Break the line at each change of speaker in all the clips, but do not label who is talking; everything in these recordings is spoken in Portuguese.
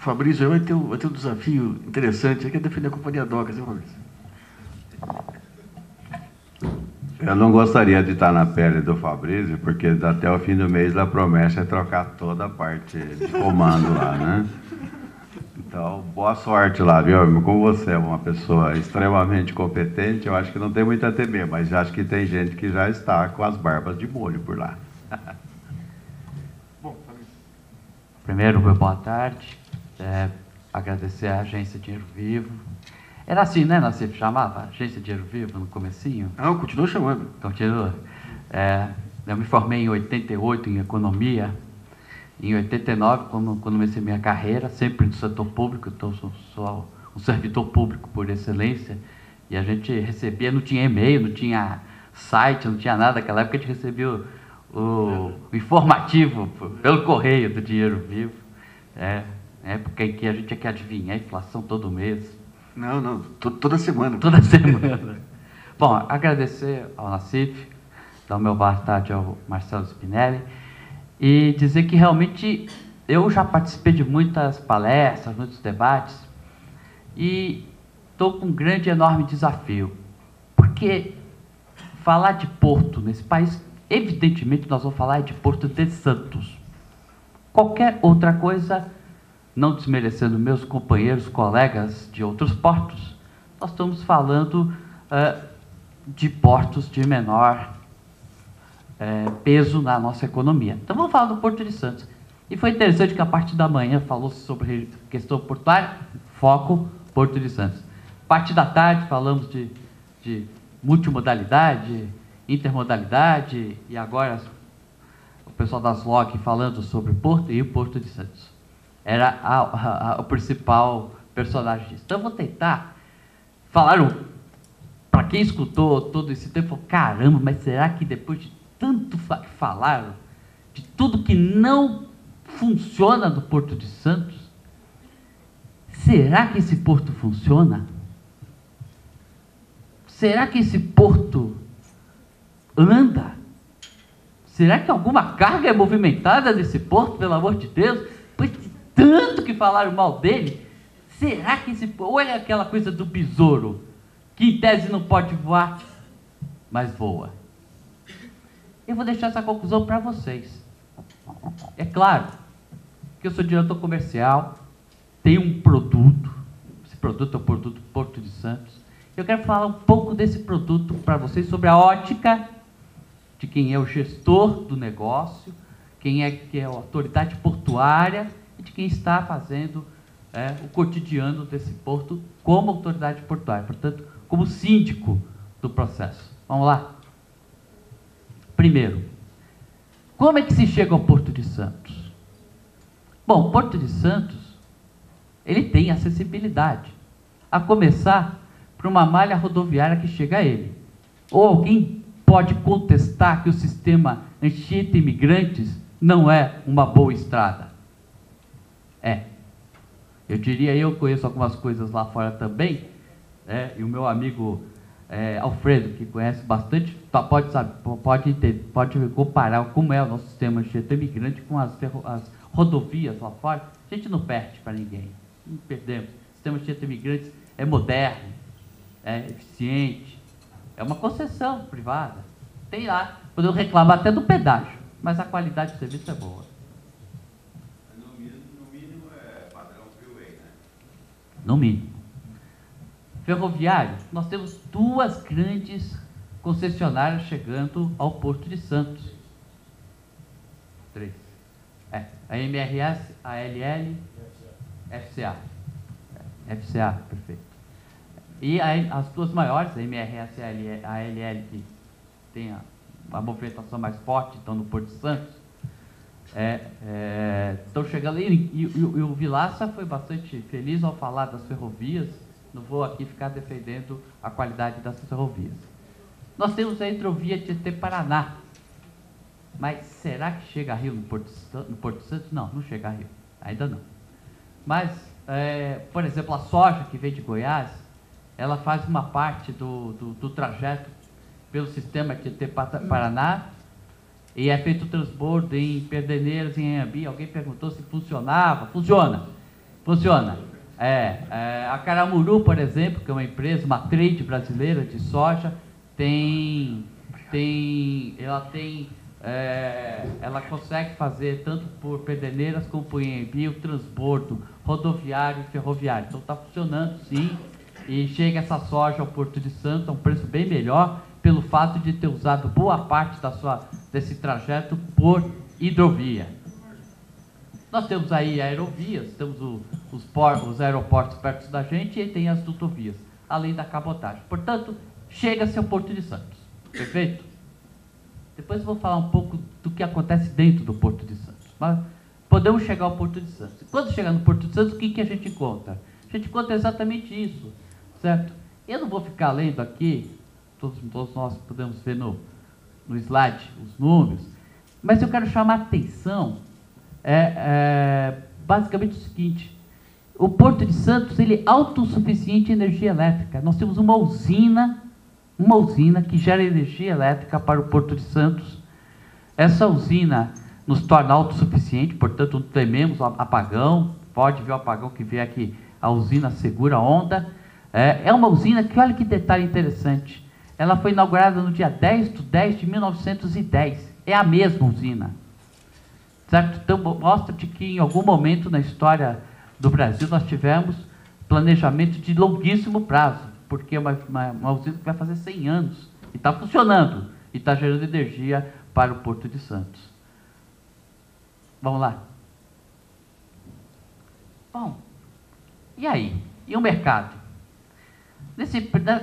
Fabrício, vai ter um desafio interessante, que é defender a Companhia Docas, hein, Fabrício?
Eu não gostaria de estar na pele do Fabrício, porque até o fim do mês a promessa é trocar toda a parte de comando lá, né? Então, boa sorte lá, viu? Como você é uma pessoa extremamente competente, eu acho que não tem muito a temer, mas acho que tem gente que já está com as barbas de molho por lá.
Bom, Fabrício.
Primeiro, boa tarde. Agradecer à Agência Dinheiro Vivo. Era assim, né, Nassif? Chamava Agência Dinheiro Vivo no comecinho?
Não, continua chamando.
Continua. Eu me formei em 88 em Economia. Em 89, quando comecei minha carreira, sempre no setor público, então sou um servidor público por excelência, e a gente recebia, não tinha e-mail, não tinha site, não tinha nada. Naquela época a gente recebia o informativo pelo correio do Dinheiro Vivo. Época em que a gente tinha que adivinhar a inflação todo mês.
Não, toda semana.
Toda semana. Bom, agradecer ao Nassif, dar o meu boa tarde ao Marcelo Spinelli, e dizer que realmente eu já participei de muitas palestras, muitos debates, e estou com um grande e enorme desafio, porque falar de porto nesse país, evidentemente nós vamos falar de Porto de Santos. Qualquer outra coisa, não desmerecendo meus companheiros, colegas de outros portos, nós estamos falando de portos de menor peso na nossa economia. Então vamos falar do Porto de Santos. E foi interessante que a parte da manhã falou sobre questão portuária, foco Porto de Santos. Parte da tarde falamos de multimodalidade, intermodalidade, e agora o pessoal das LOG falando sobre o Porto e o Porto de Santos. Era o principal personagem disso. Então eu vou tentar falar, para quem escutou todo esse tempo, caramba, mas será que depois de tanto falaram de tudo que não funciona no Porto de Santos, será que esse porto funciona? Será que esse porto anda? Será que alguma carga é movimentada nesse porto, pelo amor de Deus? Depois de tanto que falaram mal dele, será que esse porto... Ou é aquela coisa do besouro, que em tese não pode voar, mas voa? Eu vou deixar essa conclusão para vocês. É claro que eu sou diretor comercial, tenho um produto, esse produto é o produto Porto de Santos. Eu quero falar um pouco desse produto para vocês, sobre a ótica de quem é o gestor do negócio, quem é que é a autoridade portuária e de quem está fazendo o cotidiano desse porto como autoridade portuária, portanto, como síndico do processo. Vamos lá? Primeiro, como é que se chega ao Porto de Santos? Bom, o Porto de Santos, ele tem acessibilidade, a começar por uma malha rodoviária que chega a ele. Ou alguém pode contestar que o sistema Anchieta Imigrantes não é uma boa estrada? Eu diria, eu conheço algumas coisas lá fora também, e o meu amigo Alfredo, que conhece bastante, pode comparar como é o nosso sistema Anchieta Imigrante com as rodovias lá fora. A gente não perde para ninguém, não perdemos. O sistema Anchieta Imigrantes é moderno, é eficiente, é uma concessão privada. Tem lá, podemos reclamar até do pedágio, mas a qualidade do serviço é boa.
No mínimo é padrão freeway, né?
No mínimo. Ferroviário, nós temos duas grandes concessionárias chegando ao Porto de Santos. 3. A MRS, a ALL, FCA. FCA, perfeito. E as duas maiores, a MRS e a ALL, que tem a movimentação mais forte, estão no Porto de Santos, estão chegando. E o Vilaça foi bastante feliz ao falar das ferrovias. Não vou aqui ficar defendendo a qualidade dessas ferrovias. Nós temos a hidrovia Tietê-Paraná. Mas será que chega a Rio no Porto de Santos? Não, não chega a Rio. Ainda não. Mas, por exemplo, a soja que vem de Goiás, ela faz uma parte do trajeto pelo sistema Tietê-Paraná e é feito o transbordo em Pederneiras, em Anhembi. Alguém perguntou se funcionava. Funciona. Funciona. A Caramuru, por exemplo, que é uma empresa, uma trade brasileira de soja, ela consegue fazer tanto por Pederneiras como por Anhembi o transbordo rodoviário e ferroviário. Então está funcionando sim, e chega essa soja ao Porto de Santos a um preço bem melhor pelo fato de ter usado boa parte desse trajeto por hidrovia. Nós temos aí aerovias, temos os aeroportos perto da gente e tem as dutovias, além da cabotagem. Portanto, chega-se ao Porto de Santos. Perfeito? Depois eu vou falar um pouco do que acontece dentro do Porto de Santos. Mas podemos chegar ao Porto de Santos. Quando chegar no Porto de Santos, o que a gente encontra? A gente encontra exatamente isso, certo? Eu não vou ficar lendo aqui, todos nós podemos ver no slide os números, mas eu quero chamar a atenção, basicamente o seguinte: o Porto de Santos ele é autossuficiente em energia elétrica. Nós temos uma usina que gera energia elétrica para o Porto de Santos. Essa usina nos torna autossuficiente, portanto não tememos apagão. Pode ver o apagão que vier aqui, a usina segura a onda. É uma usina que, olha que detalhe interessante, ela foi inaugurada no dia 10/10/1910. É a mesma usina, certo? Então mostra que em algum momento na história do Brasil nós tivemos planejamento de longuíssimo prazo, porque é uma usina que vai fazer 100 anos, e está funcionando, e está gerando energia para o Porto de Santos. Vamos lá. Bom, e aí? E o mercado?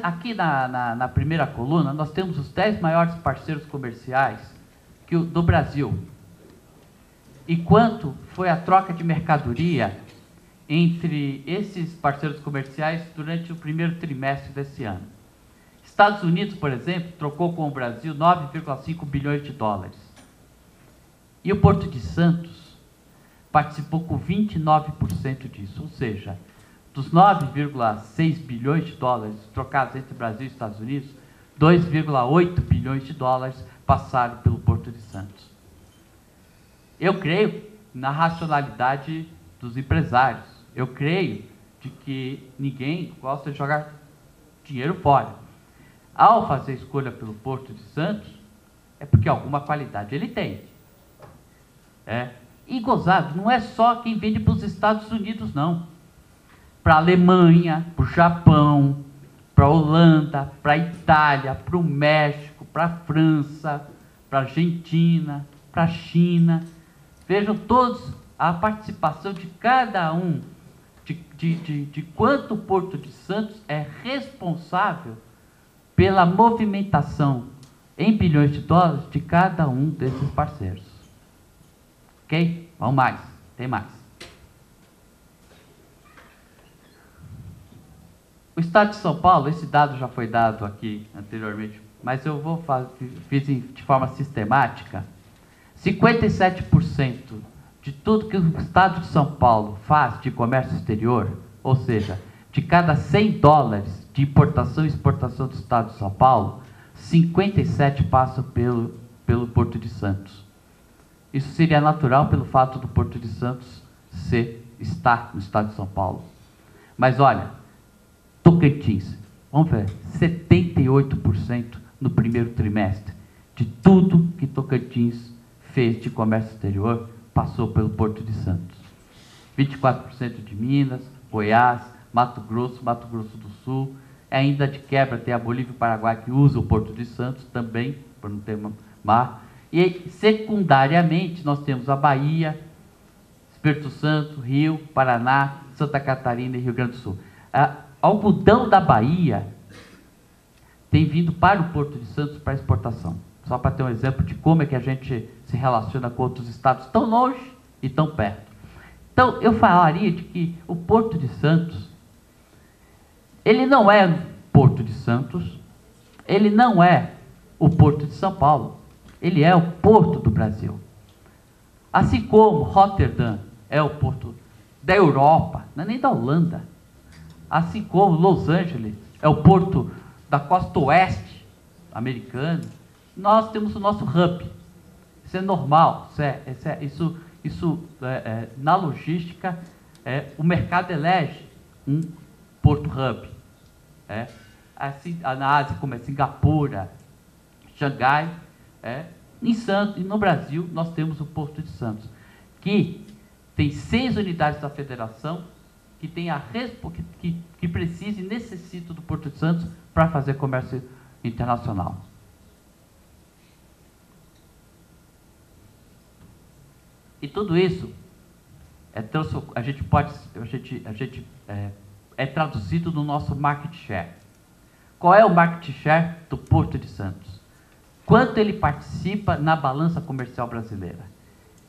Aqui na primeira coluna, nós temos os 10 maiores parceiros comerciais do Brasil. E quanto foi a troca de mercadoria entre esses parceiros comerciais durante o primeiro trimestre desse ano. Estados Unidos, por exemplo, trocou com o Brasil 9,5 bilhões de dólares. E o Porto de Santos participou com 29% disso, ou seja, dos 9,6 bilhões de dólares trocados entre Brasil e Estados Unidos, 2,8 bilhões de dólares passaram pelo Porto de Santos. Eu creio na racionalidade dos empresários. Eu creio de que ninguém gosta de jogar dinheiro fora. Ao fazer escolha pelo Porto de Santos, é porque alguma qualidade ele tem. E gozado, não é só quem vende para os Estados Unidos, não. Para a Alemanha, para o Japão, para a Holanda, para a Itália, para o México, para a França, para a Argentina, para a China. Vejam todos a participação de cada um, de quanto o Porto de Santos é responsável pela movimentação em bilhões de dólares de cada um desses parceiros. Ok? Vamos mais, tem mais. O Estado de São Paulo, esse dado já foi dado aqui anteriormente, mas eu vou fiz de forma sistemática. 57% de tudo que o Estado de São Paulo faz de comércio exterior, ou seja, de cada 100 dólares de importação e exportação do Estado de São Paulo, 57 passam pelo Porto de Santos. Isso seria natural pelo fato do Porto de Santos estar no Estado de São Paulo. Mas olha, Tocantins, vamos ver, 78% no primeiro trimestre de tudo que Tocantins fez de comércio exterior passou pelo Porto de Santos. 24% de Minas, Goiás, Mato Grosso do Sul. Ainda de quebra tem a Bolívia e o Paraguai que usa o Porto de Santos também, por não ter mar. E secundariamente nós temos a Bahia, Espírito Santo, Rio, Paraná, Santa Catarina e Rio Grande do Sul. Algodão da Bahia tem vindo para o Porto de Santos para exportação. Só para ter um exemplo de como é que a gente se relaciona com outros estados tão longe e tão perto. Então, eu falaria de que o Porto de Santos, ele não é Porto de Santos, ele não é o Porto de São Paulo, ele é o Porto do Brasil. Assim como Rotterdam é o porto da Europa, não é nem da Holanda. Assim como Los Angeles é o porto da costa oeste americana, nós temos o nosso hub. Isso é normal, na logística o mercado elege um Porto Hub. Assim, na Ásia, como é Singapura, Xangai, em Santos, e no Brasil nós temos o Porto de Santos, que tem 6 unidades da federação, que tem que precisa e necessita do Porto de Santos para fazer comércio internacional. E tudo isso é traduzido no nosso market share. Qual é o market share do Porto de Santos? Quanto ele participa na balança comercial brasileira?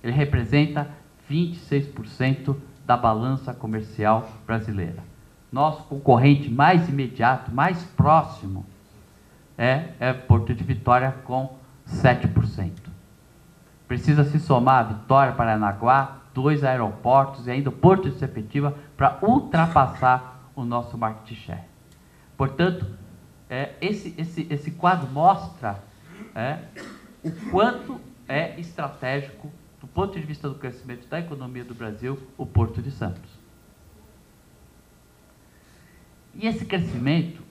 Ele representa 26% da balança comercial brasileira. Nosso concorrente mais imediato, mais próximo, é Porto de Vitória, com 7%. Precisa se somar a Vitória, Paranaguá, 2 aeroportos e ainda o Porto de Sepetiba para ultrapassar o nosso market share. Portanto, esse quadro mostra o quanto é estratégico, do ponto de vista do crescimento da economia do Brasil, o Porto de Santos. E esse crescimento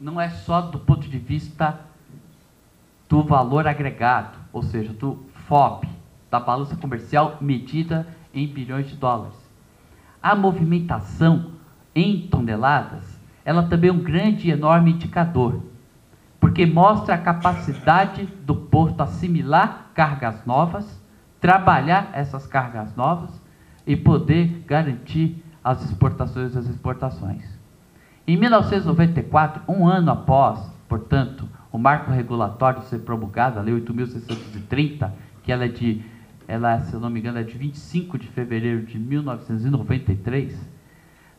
não é só do ponto de vista do valor agregado, ou seja, do FOB, da balança comercial medida em bilhões de dólares. A movimentação em toneladas, ela também é um grande e enorme indicador, porque mostra a capacidade do porto assimilar cargas novas, trabalhar essas cargas novas e poder garantir as exportações e as exportações. Em 1994, um ano após, portanto, o marco regulatório ser promulgado, a Lei 8.630, que ela, se eu não me engano, é de 25 de fevereiro de 1993.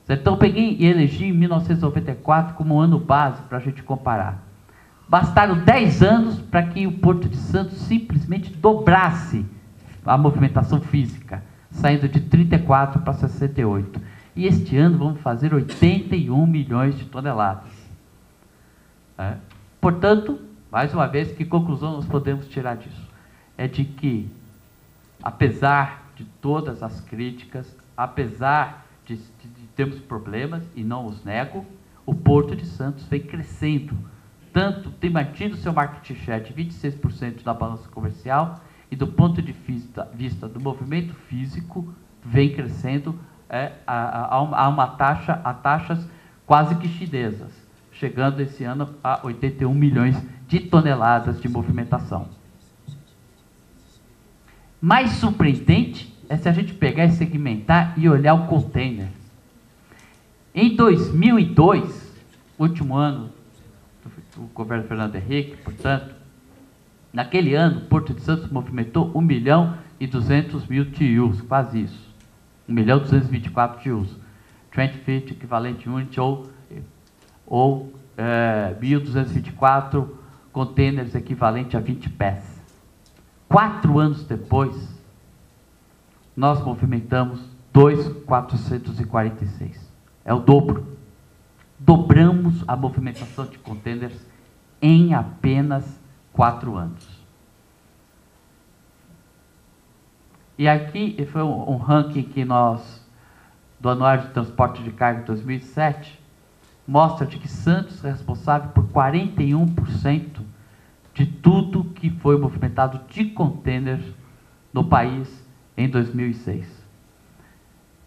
Então, eu peguei e elegi em 1994 como ano base para a gente comparar. Bastaram 10 anos para que o Porto de Santos simplesmente dobrasse a movimentação física, saindo de 34 para 68. E este ano vamos fazer 81 milhões de toneladas. Portanto, mais uma vez, que conclusão nós podemos tirar disso? É de que, apesar de todas as críticas, apesar de termos problemas, e não os nego, o Porto de Santos vem crescendo. Tanto tem mantido seu market share de 26% da balança comercial, e do ponto de vista do movimento físico, vem crescendo a taxas quase que chinesas, chegando esse ano a 81 milhões de toneladas de movimentação. Mais surpreendente é se a gente pegar e segmentar e olhar o container. Em 2002, último ano do governo Fernando Henrique, portanto, naquele ano, Porto de Santos movimentou 1.200.000 TEUs, quase isso. 1.224 TEUs. Transit Feet, equivalente unit, ou 1.224 containers equivalente a 20 pés. 4 anos depois, nós movimentamos 2.446. É o dobro. Dobramos a movimentação de containers em apenas 4 anos. E aqui foi um ranking que do Anuário de Transporte de Carga de 2007, mostra de que Santos é responsável por 41% de tudo que foi movimentado de containers no país em 2006.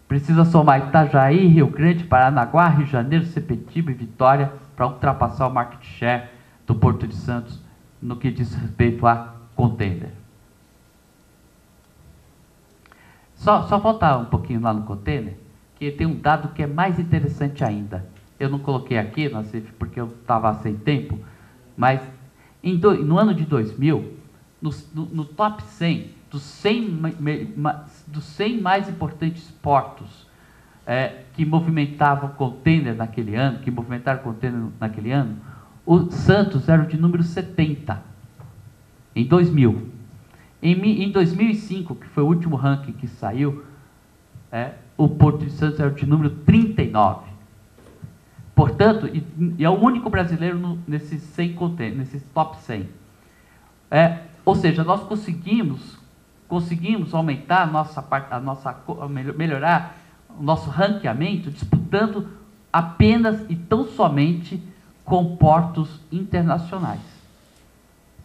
Precisa somar Itajaí, Rio Grande, Paranaguá, Rio de Janeiro, Sepetiba e Vitória para ultrapassar o market share do Porto de Santos no que diz respeito a container. Só voltar um pouquinho lá no container, que tem um dado que é mais interessante ainda. Eu não coloquei aqui, porque eu estava sem tempo, mas no ano de 2000, no top 100, dos 100 mais importantes portos que movimentavam container naquele ano, o Santos era o de número 70, em 2000. Em 2005, que foi o último ranking que saiu, o Porto de Santos era o de número 39. Portanto, e é o único brasileiro nesses 100 containers, nesses top 100. Ou seja, nós conseguimos aumentar melhorar o nosso ranqueamento disputando apenas e tão somente com portos internacionais.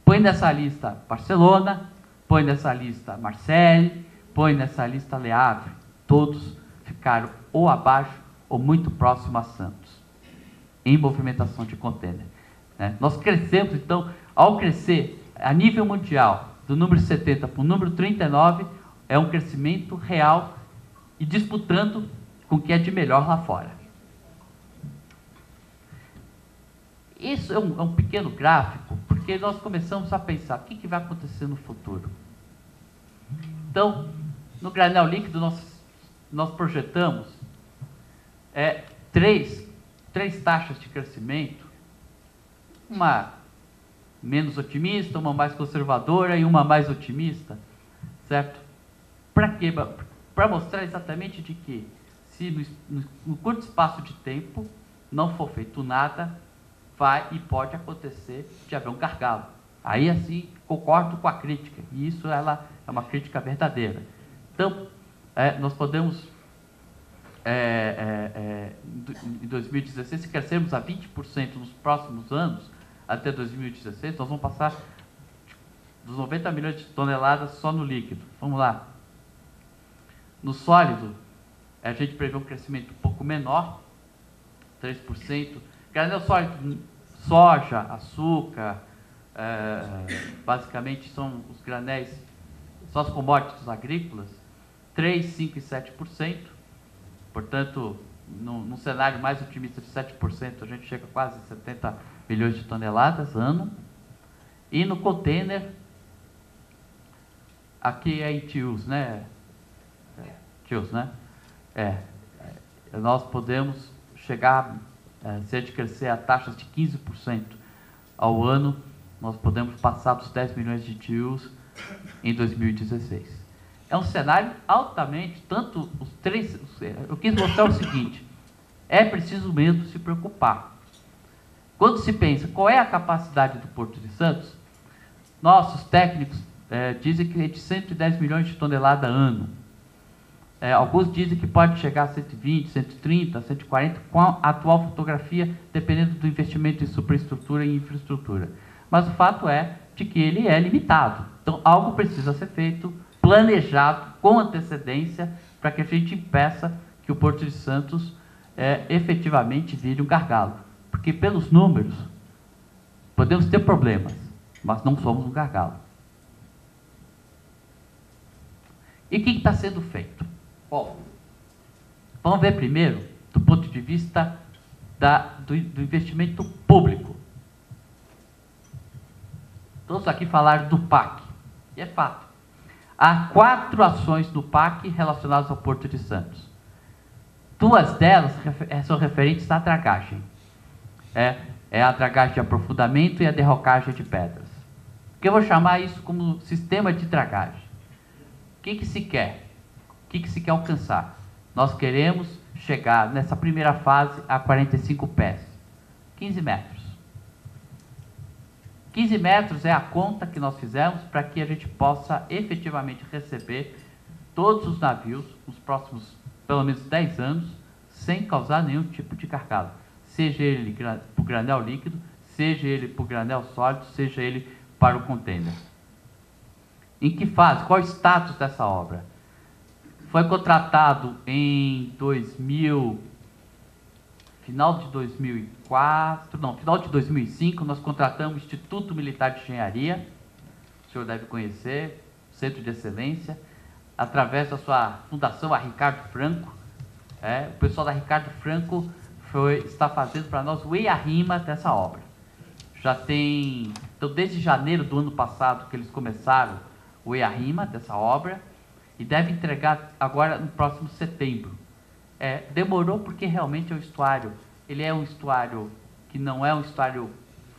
Põe nessa lista Barcelona, põe nessa lista Marseille, põe nessa lista Le Havre. Todos ficaram ou abaixo ou muito próximo a Santos, em movimentação de contêiner. Nós crescemos, então, ao crescer a nível mundial, do número 70 para o número 39, é um crescimento real e disputando com o que é de melhor lá fora. Isso é um pequeno gráfico, porque nós começamos a pensar o que vai acontecer no futuro. Então, no granel líquido, nós projetamos três taxas de crescimento, uma menos otimista, uma mais conservadora e uma mais otimista, certo? Para quê? Para mostrar exatamente de que, se no curto espaço de tempo não for feito nada, vai e pode acontecer de haver um gargalo. Aí, assim, concordo com a crítica, e isso ela é uma crítica verdadeira. Então, nós podemos, em 2016, se crescermos a 20% nos próximos anos, até 2016, nós vamos passar dos 90 milhões de toneladas só no líquido. Vamos lá. No sólido, a gente prevê um crescimento um pouco menor, 3%. Granel sólido, soja, açúcar, basicamente são os granéis, são as commodities agrícolas, 3%, 5% e 7%. Portanto, num cenário mais otimista de 7%, a gente chega a quase 70 milhões de toneladas ano. E no container, aqui é em TEUs, né? TEUs, né? Nós podemos chegar, se a gente crescer a taxas de 15% ao ano, nós podemos passar dos 10 milhões de TEUs em 2016. É um cenário altamente, tanto os três... Eu quis mostrar o seguinte, é preciso mesmo se preocupar. Quando se pensa qual é a capacidade do Porto de Santos, nossos técnicos dizem que é de 110 milhões de toneladas ano. Alguns dizem que pode chegar a 120, 130, 140, com a atual fotografia, dependendo do investimento em superestrutura e infraestrutura. Mas o fato é de que ele é limitado. Então, algo precisa ser feito, planejado, com antecedência, para que a gente impeça que o Porto de Santos efetivamente vire um gargalo. Porque, pelos números, podemos ter problemas, mas não somos um gargalo. E o que está sendo feito? Bom, vamos ver primeiro, do ponto de vista do investimento público. Todos aqui falaram do PAC, e é fato. Há 4 ações do PAC relacionadas ao Porto de Santos. 2 delas são referentes à dragagem. É a dragagem de aprofundamento e a derrocagem de pedras. Que eu vou chamar isso como sistema de dragagem. O que se quer? O que se quer alcançar? Nós queremos chegar nessa primeira fase a 45 pés, 15 metros. 15 metros é a conta que nós fizemos para que a gente possa efetivamente receber todos os navios nos próximos, pelo menos 10 anos, sem causar nenhum tipo de gargalo. Seja ele para o granel líquido, seja ele para o granel sólido, seja ele para o container. Em que fase? Qual é o status dessa obra? Foi contratado em final de 2005, nós contratamos o Instituto Militar de Engenharia, o senhor deve conhecer, Centro de Excelência, através da sua fundação, a Ricardo Franco. O pessoal da Ricardo Franco está fazendo para nós o EIA-RIMA dessa obra. Então, desde janeiro do ano passado que eles começaram o EIA-RIMA dessa obra, e deve entregar agora no próximo setembro. Demorou porque realmente é um estuário, ele é um estuário que não é um estuário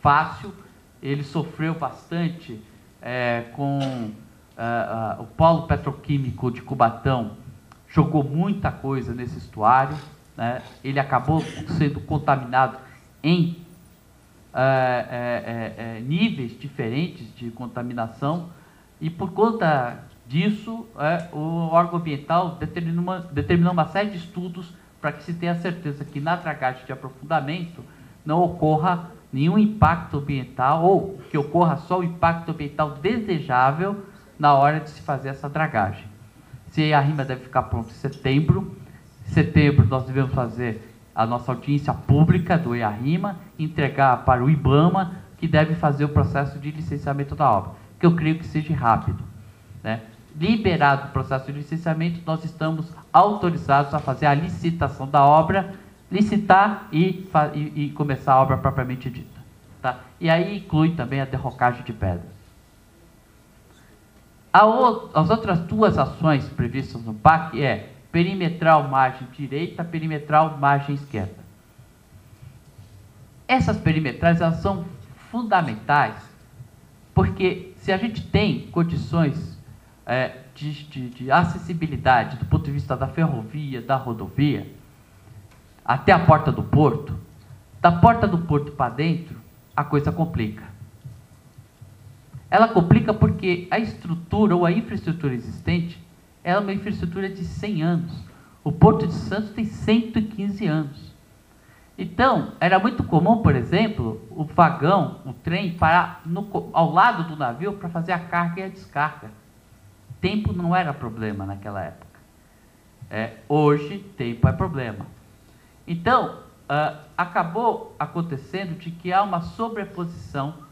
fácil, ele sofreu bastante com o polo petroquímico de Cubatão, jogou muita coisa nesse estuário, né? Ele acabou sendo contaminado em níveis diferentes de contaminação, e por conta disso, o órgão ambiental determinou uma série de estudos para que se tenha certeza que na dragagem de aprofundamento não ocorra nenhum impacto ambiental ou que ocorra só o impacto ambiental desejável na hora de se fazer essa dragagem. Se a RIMA deve ficar pronta em setembro. Em setembro nós devemos fazer a nossa audiência pública do EARIMA, entregar para o IBAMA, que deve fazer o processo de licenciamento da obra, que eu creio que seja rápido, né? Liberado o processo de licenciamento, nós estamos autorizados a fazer a licitação da obra, licitar e começar a obra propriamente dita. Tá? E aí inclui também a derrocagem de pedras. As outras duas ações previstas no PAC é perimetral margem direita, perimetral margem esquerda. Essas perimetrais, elas são fundamentais, porque se a gente tem condições de acessibilidade do ponto de vista da ferrovia, da rodovia, até a porta do porto, da porta do porto para dentro, a coisa complica. Ela complica porque a estrutura ou a infraestrutura existente é uma infraestrutura de 100 anos. O Porto de Santos tem 115 anos. Então, era muito comum, por exemplo, o vagão, o trem, parar ao lado do navio para fazer a carga e a descarga. Tempo não era problema naquela época. Hoje, tempo é problema. Então, acabou acontecendo de que há uma sobreposição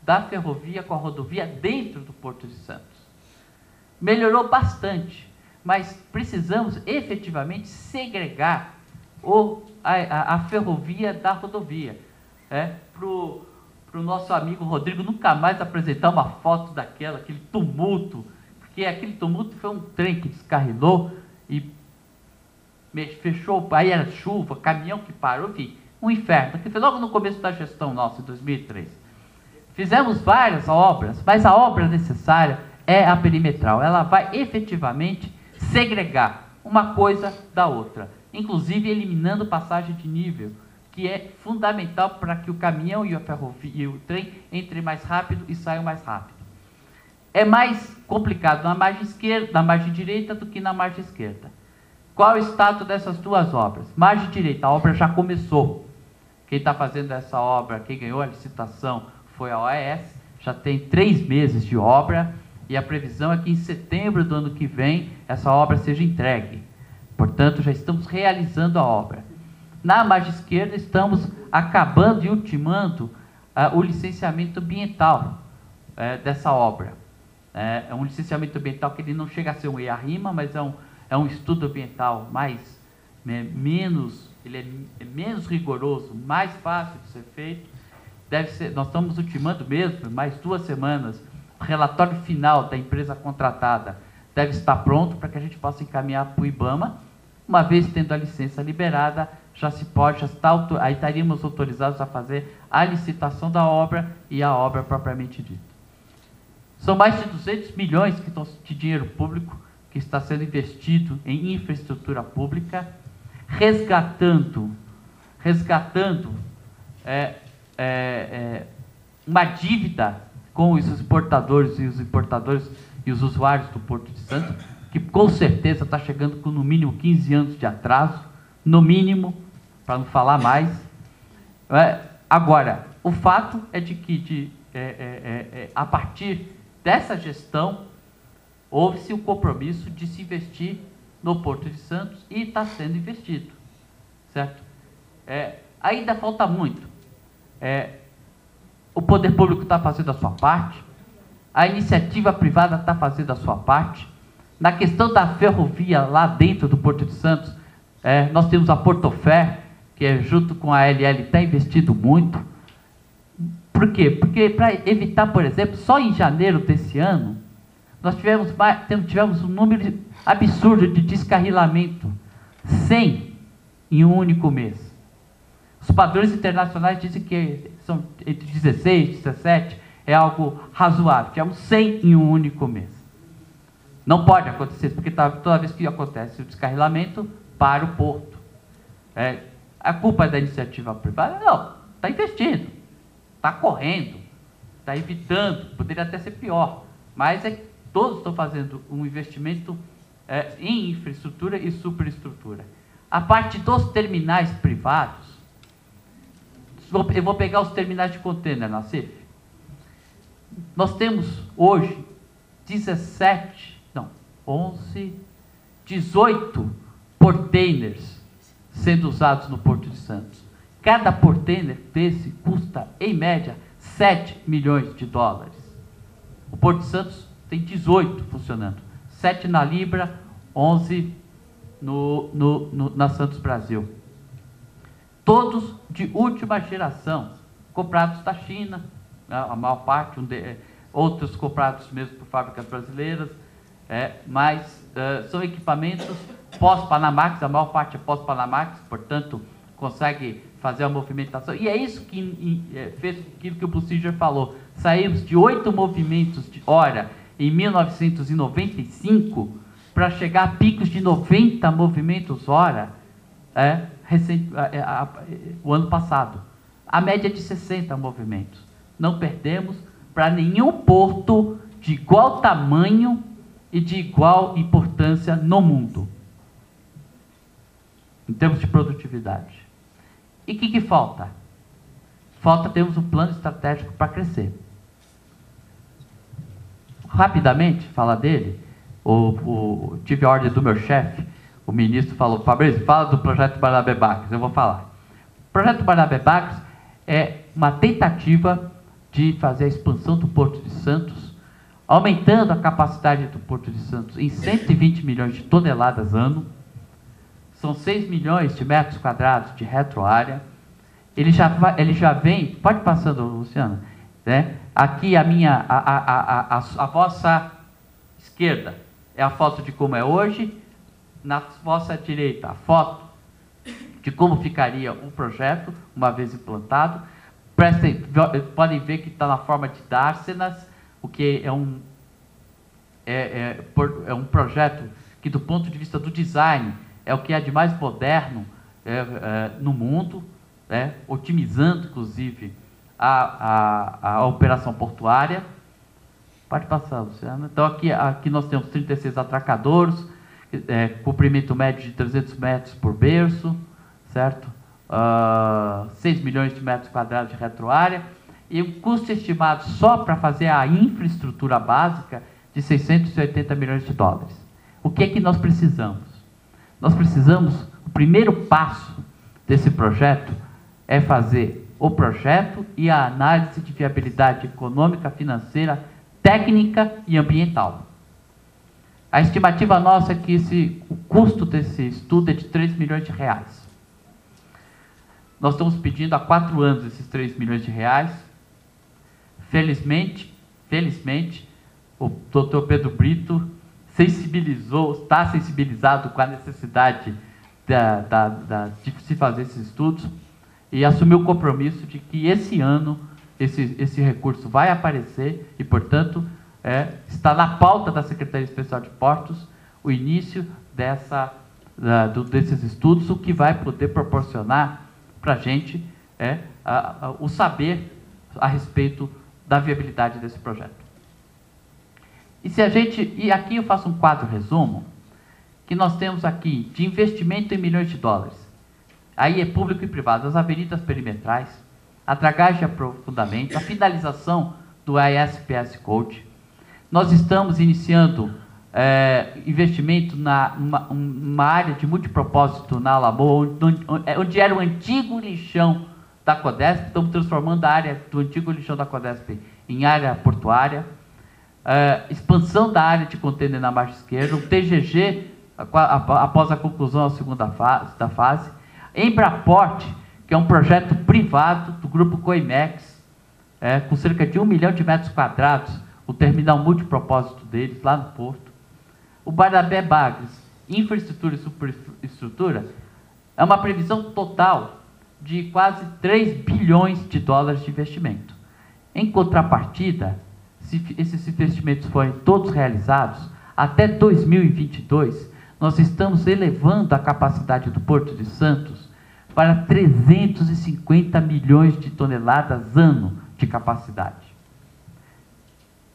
da ferrovia com a rodovia dentro do Porto de Santos. Melhorou bastante, mas precisamos efetivamente segregar a ferrovia da rodovia. Para o nosso amigo Rodrigo nunca mais apresentar uma foto aquele tumulto, porque aquele tumulto foi um trem que descarrilou e fechou, aí era chuva, caminhão que parou, enfim, um inferno, que foi logo no começo da gestão nossa, em 2003. Fizemos várias obras, mas a obra necessária é a perimetral. Ela vai efetivamente segregar uma coisa da outra, inclusive eliminando passagem de nível, que é fundamental para que o caminhão e a ferrovia e o trem entrem mais rápido e saiam mais rápido. É mais complicado na margem esquerda, na margem direita do que na margem esquerda. Qual é o status dessas duas obras? Margem direita, a obra já começou. Quem está fazendo essa obra, quem ganhou a licitação foi a OAS, já tem 3 meses de obra e a previsão é que em setembro do ano que vem essa obra seja entregue. Portanto, já estamos realizando a obra. Na margem esquerda, estamos acabando e ultimando o licenciamento ambiental dessa obra. É um licenciamento ambiental que ele não chega a ser um EARIMA, mas é um estudo ambiental menos rigoroso, mais fácil de ser feito. Nós estamos ultimando mesmo, mais 2 semanas, o relatório final da empresa contratada deve estar pronto para que a gente possa encaminhar para o IBAMA. Uma vez tendo a licença liberada, aí estaríamos autorizados a fazer a licitação da obra e a obra propriamente dita. São mais de 200 milhões de dinheiro público que está sendo investido em infraestrutura pública, resgatando uma dívida com os exportadores e os usuários do Porto de Santos, que com certeza está chegando com no mínimo 15 anos de atraso, no mínimo, para não falar mais. Agora, o fato é de que a partir dessa gestão houve-se o compromisso de se investir no Porto de Santos e está sendo investido, certo? Ainda falta muito. O poder público está fazendo a sua parte, a iniciativa privada está fazendo a sua parte. Na questão da ferrovia lá dentro do Porto de Santos, nós temos a Portofé, que junto com a LL está investindo muito. Por quê? Porque para evitar, por exemplo, só em janeiro desse ano, nós tivemos um número absurdo de descarrilamento, 100 em um único mês. Os padrões internacionais dizem que são entre 16 e 17, é algo razoável. Tivemos 100 em um único mês. Não pode acontecer, porque toda vez que acontece o descarrilamento, para o porto. A culpa é da iniciativa privada? Não, está investindo, está correndo, está evitando, poderia até ser pior, mas todos estão fazendo um investimento em infraestrutura e superestrutura. A parte dos terminais privados, eu vou pegar os terminais de container na CIF. Nós temos hoje 18 portainers sendo usados no Porto de Santos. Cada portainer desse custa, em média, 7 milhões de dólares. O Porto de Santos tem 18 funcionando. 7 na Libra, 11 na Santos Brasil. Todos de última geração, comprados da China, né, a maior parte, outros comprados mesmo por fábricas brasileiras, mas são equipamentos pós-Panamax, a maior parte é pós-Panamax, portanto, consegue fazer a movimentação. E é isso que fez aquilo que o Bussiger falou. Saímos de 8 movimentos de hora em 1995 para chegar a picos de 90 movimentos hora o ano passado. A média é de 60 movimentos. Não perdemos para nenhum porto de igual tamanho e de igual importância no mundo, em termos de produtividade. E o que falta? Falta termos um plano estratégico para crescer. Rapidamente, falar dele, tive a ordem do meu chefe, o ministro falou: Fabrício, fala do projeto Barnabé Bacres. Eu vou falar. O projeto Barnabé Bacres é uma tentativa de fazer a expansão do Porto de Santos, aumentando a capacidade do Porto de Santos em 120 milhões de toneladas ano. São 6 milhões de metros quadrados de retroárea. Ele já vem, pode passando, Luciana, né? Aqui a vossa esquerda é a foto de como é hoje, na vossa direita a foto de como ficaria um projeto uma vez implantado. Podem ver que está na forma de dársenas, o que é um projeto que, do ponto de vista do design, é o que é de mais moderno no mundo, otimizando, inclusive, a operação portuária. Pode passar, Luciana. Então, aqui nós temos 36 atracadouros, comprimento médio de 300 metros por berço, certo? 6 milhões de metros quadrados de retroárea, e um custo estimado só para fazer a infraestrutura básica de 680 milhões de dólares. O que é que nós precisamos? Nós precisamos, o primeiro passo desse projeto é fazer o projeto e a análise de viabilidade econômica, financeira, técnica e ambiental. A estimativa nossa é que o custo desse estudo é de 3 milhões de reais. Nós estamos pedindo há 4 anos esses 3 milhões de reais. Felizmente, o Dr. Pedro Brito está sensibilizado com a necessidade de se fazer esses estudos e assumiu o compromisso de que esse ano esse recurso vai aparecer e, portanto, está na pauta da Secretaria Especial de Portos o início desses estudos, o que vai poder proporcionar para a gente o saber a respeito da viabilidade desse projeto. E aqui eu faço um quadro resumo, que nós temos aqui de investimento em milhões de dólares. Aí é público e privado, as avenidas perimetrais, a dragagem e aprofundamento, a finalização do ISPS Code. Nós estamos iniciando investimento numa área de multipropósito na Alagoa, onde era o antigo lixão da Codesp. Estamos transformando a área do antigo lixão da Codesp em área portuária. Expansão da área de contêiner na margem esquerda, o TGG, após a conclusão da segunda fase. Embraport, que é um projeto privado do grupo Coimex, com cerca de 1 milhão de metros quadrados, o terminal multipropósito deles, lá no Porto. O Barnabé Bacres, infraestrutura e superestrutura, é uma previsão total de quase 3 bilhões de dólares de investimento. Em contrapartida, se esses investimentos forem todos realizados, até 2022, nós estamos elevando a capacidade do Porto de Santos para 350 milhões de toneladas ano de capacidade.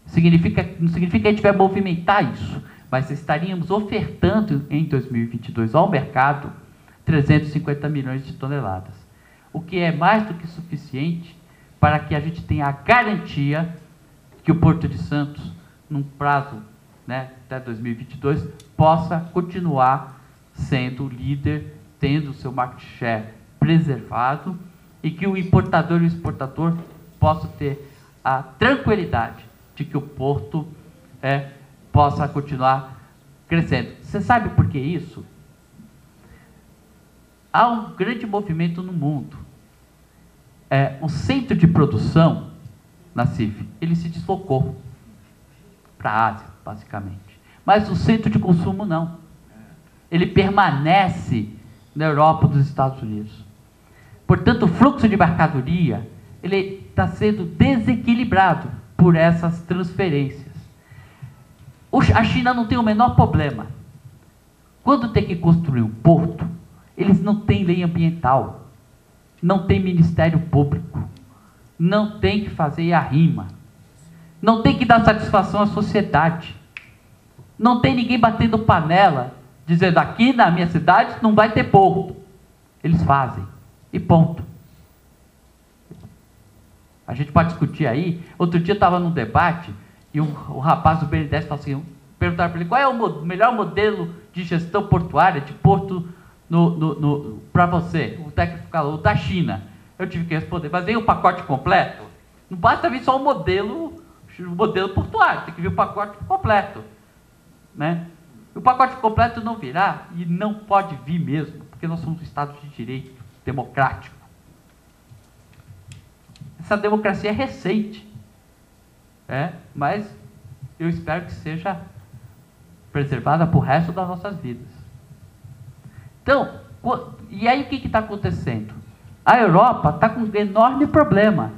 Não significa que a gente vai movimentar isso, mas estaríamos ofertando em 2022 ao mercado 350 milhões de toneladas, o que é mais do que suficiente para que a gente tenha a garantia que o Porto de Santos, num prazo, né, até 2022, possa continuar sendo líder, tendo o seu market share preservado, e que o importador e o exportador possam ter a tranquilidade de que o porto possa continuar crescendo. Você sabe por que isso? Há um grande movimento no mundo. O centro de produção, na CIF, ele se deslocou para a Ásia, basicamente. Mas o centro de consumo não. Ele permanece na Europa e nos Estados Unidos. Portanto, o fluxo de mercadoria ele está sendo desequilibrado por essas transferências. A China não tem o menor problema. Quando tem que construir um porto, eles não têm lei ambiental, não tem Ministério Público, não tem que fazer a rima, não tem que dar satisfação à sociedade, não tem ninguém batendo panela, dizendo aqui na minha cidade não vai ter porto. Eles fazem, e ponto. A gente pode discutir aí. Outro dia eu estava num debate e o rapaz do BNDES falou assim, perguntaram para ele qual é o melhor modelo de gestão portuária, de porto para você. O técnico falou, o da China. Eu tive que responder, mas vem o pacote completo? Não basta vir só o modelo portuário, tem que vir o pacote completo. Né? O pacote completo não virá, e não pode vir mesmo, porque nós somos um Estado de direito democrático. Essa democracia é recente, mas eu espero que seja preservada para o resto das nossas vidas. Então, e aí o que está acontecendo? A Europa está com um enorme problema.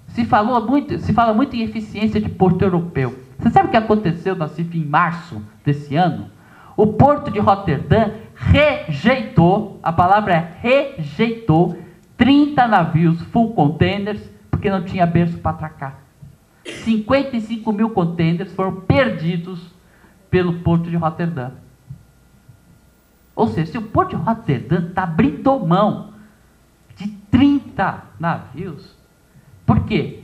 Se fala muito em eficiência de porto europeu. Você sabe o que aconteceu na CIF em março desse ano? O porto de Roterdã rejeitou, a palavra é rejeitou, 30 navios full containers, porque não tinha berço para atracar. 55 mil containers foram perdidos pelo porto de Roterdã. Ou seja, se o porto de Roterdã está abrindo mão de 30 navios, por quê?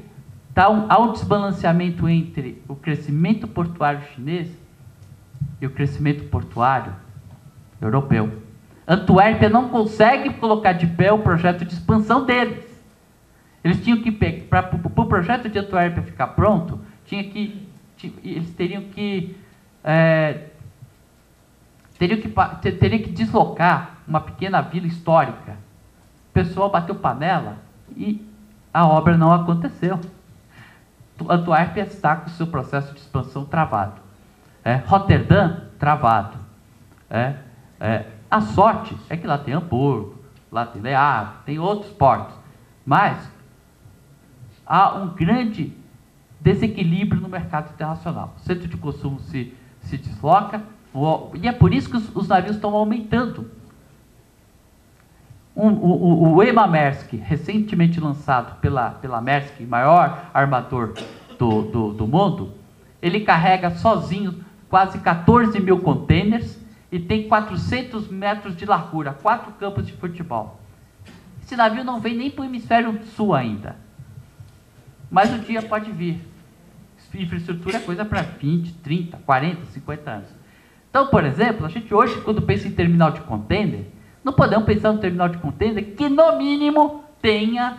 Há um desbalanceamento entre o crescimento portuário chinês e o crescimento portuário europeu. Antuérpia não consegue colocar de pé o projeto de expansão deles. Eles tinham que, para o projeto de Antuérpia ficar pronto, eles teriam que deslocar uma pequena vila histórica. O pessoal bateu panela e a obra não aconteceu. Antuérpia está com o seu processo de expansão travado. Roterdã, travado. A sorte é que lá tem Hamburgo, lá tem Le Havre, tem outros portos. Mas há um grande desequilíbrio no mercado internacional. O centro de consumo se desloca, e é por isso que os navios estão aumentando. O EMA Maersk, recentemente lançado pela Maersk, maior armador do mundo, ele carrega sozinho quase 14 mil containers e tem 400 metros de largura, 4 campos de futebol. Esse navio não vem nem para o hemisfério sul ainda, mas o dia pode vir. Infraestrutura é coisa para 20, 30, 40, 50 anos. Então, por exemplo, a gente hoje, quando pensa em terminal de container, não podemos pensar no terminal de container que, no mínimo, tenha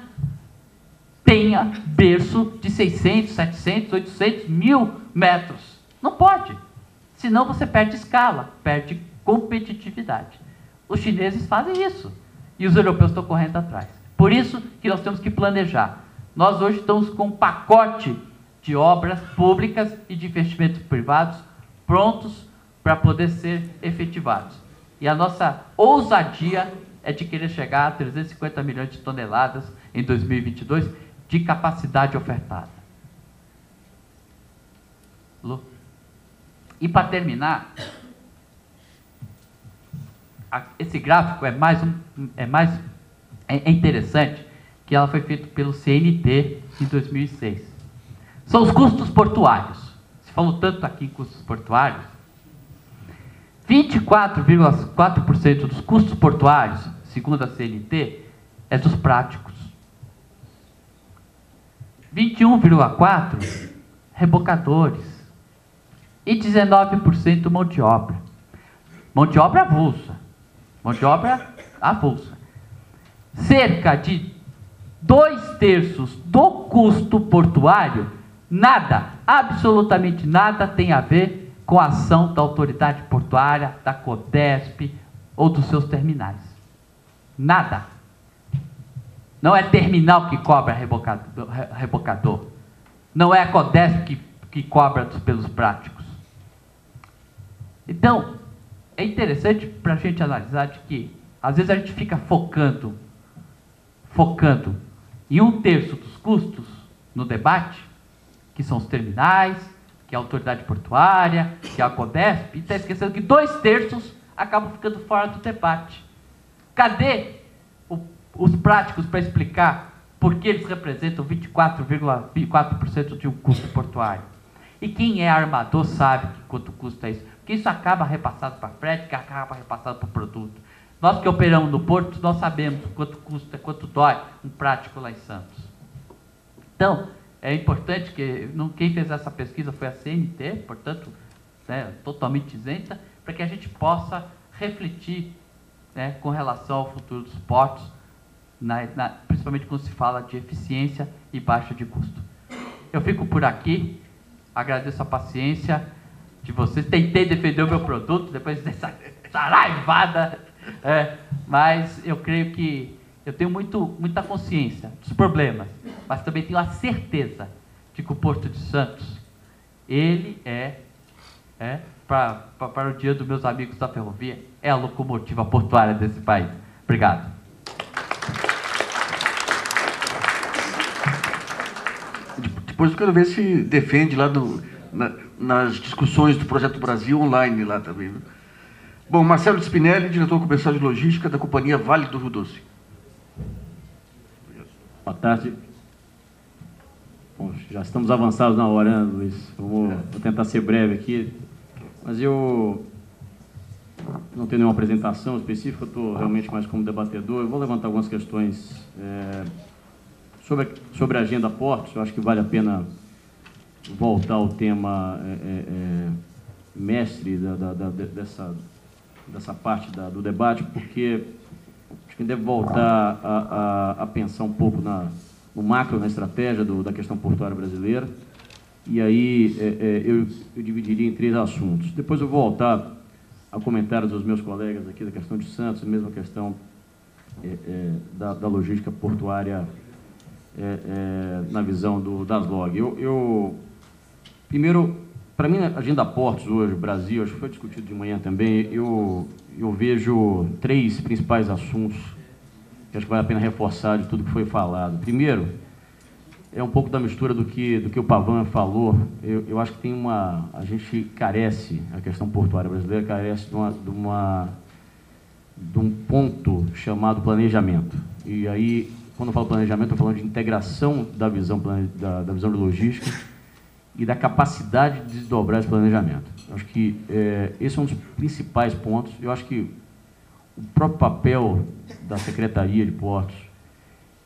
berço de 600, 700, 800 mil metros. Não pode. Senão você perde escala, perde competitividade. Os chineses fazem isso. E os europeus estão correndo atrás. Por isso que nós temos que planejar. Nós hoje estamos com um pacote de obras públicas e de investimentos privados prontos para poder ser efetivados. E a nossa ousadia é de querer chegar a 350 milhões de toneladas em 2022 de capacidade ofertada. Lu? E para terminar, esse gráfico é interessante, que ela foi feita pelo CNT em 2006. São os custos portuários. se falou tanto aqui em custos portuários, 24,4% dos custos portuários, segundo a CNT, é dos práticos. 21,4% rebocadores. E 19% mão de obra. Mão de obra avulsa. Mão de obra avulsa. Cerca de 2/3 do custo portuário, nada, absolutamente nada tem a ver com a ação da autoridade portuária, da CODESP ou dos seus terminais. Nada. Não é terminal que cobra rebocador. Não é a CODESP que cobra pelos práticos. Então, é interessante para a gente analisar de que, às vezes, a gente fica focando em 1/3 dos custos no debate, que são os terminais, que é a autoridade portuária, que é a CODESP, e está esquecendo que 2/3 acabam ficando fora do debate. Cadê os práticos para explicar por que eles representam 24,4% de um custo portuário? E quem é armador sabe quanto custa isso, porque isso acaba repassado para frete, que acaba repassado para o produto. Nós que operamos no porto, nós sabemos quanto custa, quanto dói um prático lá em Santos. Então, é importante que quem fez essa pesquisa foi a CNT, portanto, né, totalmente isenta, para que a gente possa refletir, né, com relação ao futuro dos portos, principalmente quando se fala de eficiência e baixa de custo. Eu fico por aqui, agradeço a paciência de vocês, tentei defender o meu produto depois dessa saraivada, mas eu creio que eu tenho muita consciência dos problemas, mas também tenho a certeza de que o Porto de Santos, ele para o dia dos meus amigos da ferrovia, é a locomotiva portuária desse país. Obrigado.
Depois eu quero ver se defende lá nas discussões do Projeto Brasil online lá também. Né? Bom, Marcelo Spinelli, diretor comercial de logística da companhia Vale do Rio Doce.
Boa tarde. Bom, já estamos avançados na hora, né, Luiz? Vou tentar ser breve aqui, mas eu não tenho nenhuma apresentação específica, eu estou realmente mais como debatedor. Eu vou levantar algumas questões sobre a agenda portos. Eu acho que vale a pena voltar ao tema mestre dessa parte do debate, porque acho que deve voltar a pensar um pouco no macro, na estratégia da questão portuária brasileira. E aí eu dividiria em 3 assuntos. Depois eu vou voltar a comentários dos meus colegas aqui da questão de Santos, mesmo a questão da logística portuária na visão das LOG. Primeiro, para mim, a agenda portos hoje, Brasil, acho que foi discutido de manhã também, eu vejo 3 principais assuntos que acho que vale a pena reforçar de tudo que foi falado. Primeiro, é um pouco da mistura do que o Pavan falou. Eu acho que a gente carece, a questão portuária brasileira carece de um ponto chamado planejamento. E aí, quando eu falo planejamento, eu estou falando de integração da visão de logística e da capacidade de desdobrar esse planejamento. Eu acho que esse é um dos principais pontos. Eu acho que o próprio papel da Secretaria de Portos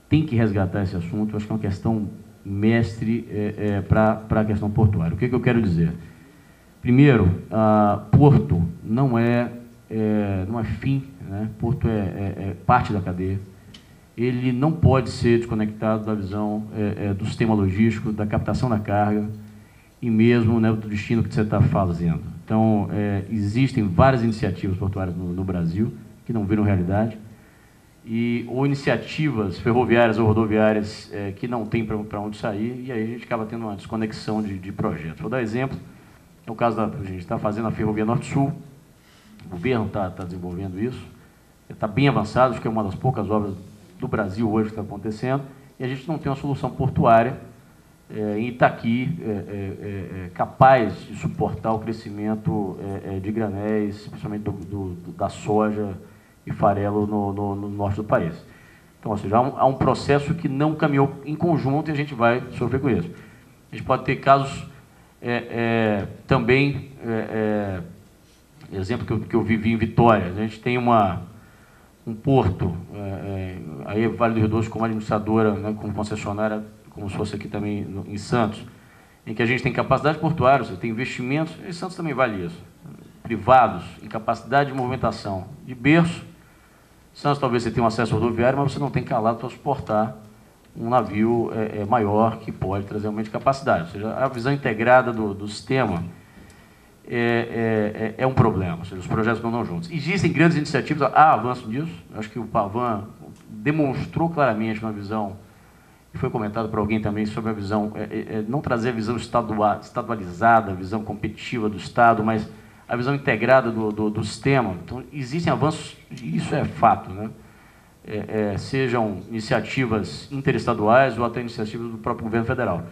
tem que resgatar esse assunto. Eu acho que é uma questão mestre para a questão portuária. O que eu quero dizer? Primeiro, porto não é fim, né? Porto é parte da cadeia. Ele não pode ser desconectado da visão do sistema logístico, da captação da carga e mesmo, né, do destino que você está fazendo. Então, existem várias iniciativas portuárias no Brasil que não viram realidade, ou iniciativas ferroviárias ou rodoviárias que não tem para onde sair, e aí a gente acaba tendo uma desconexão de projetos. Vou dar exemplo, é o caso a gente está fazendo a Ferrovia Norte-Sul, o governo está desenvolvendo isso, está bem avançado, acho que é uma das poucas obras do Brasil hoje que está acontecendo, e a gente não tem uma solução portuária em Itaqui capaz de suportar o crescimento de granéis, principalmente da soja e farelo no norte do país. Então, ou seja, há um processo que não caminhou em conjunto e a gente vai sofrer com isso. A gente pode ter casos Também, exemplo que eu vivi em Vitória, a gente tem um porto, aí Vale do Rio Doce como administradora, né, como concessionária, como se fosse aqui também em Santos, em que a gente tem capacidade portuária, você tem investimentos, e Santos também vale isso, privados, em capacidade de movimentação de berço. Santos talvez você tenha um acesso rodoviário, mas você não tem calado para suportar um navio maior que pode trazer aumento de capacidade. Ou seja, a visão integrada do sistema é um problema, ou seja, os projetos não andam juntos. Existem grandes iniciativas, há avanço nisso, acho que o Pavan demonstrou claramente uma visão, e foi comentado por alguém também sobre a visão, não trazer a visão estadualizada, a visão competitiva do Estado, mas a visão integrada do sistema. Então, existem avanços, e isso é fato, né? Sejam iniciativas interestaduais ou até iniciativas do próprio governo federal.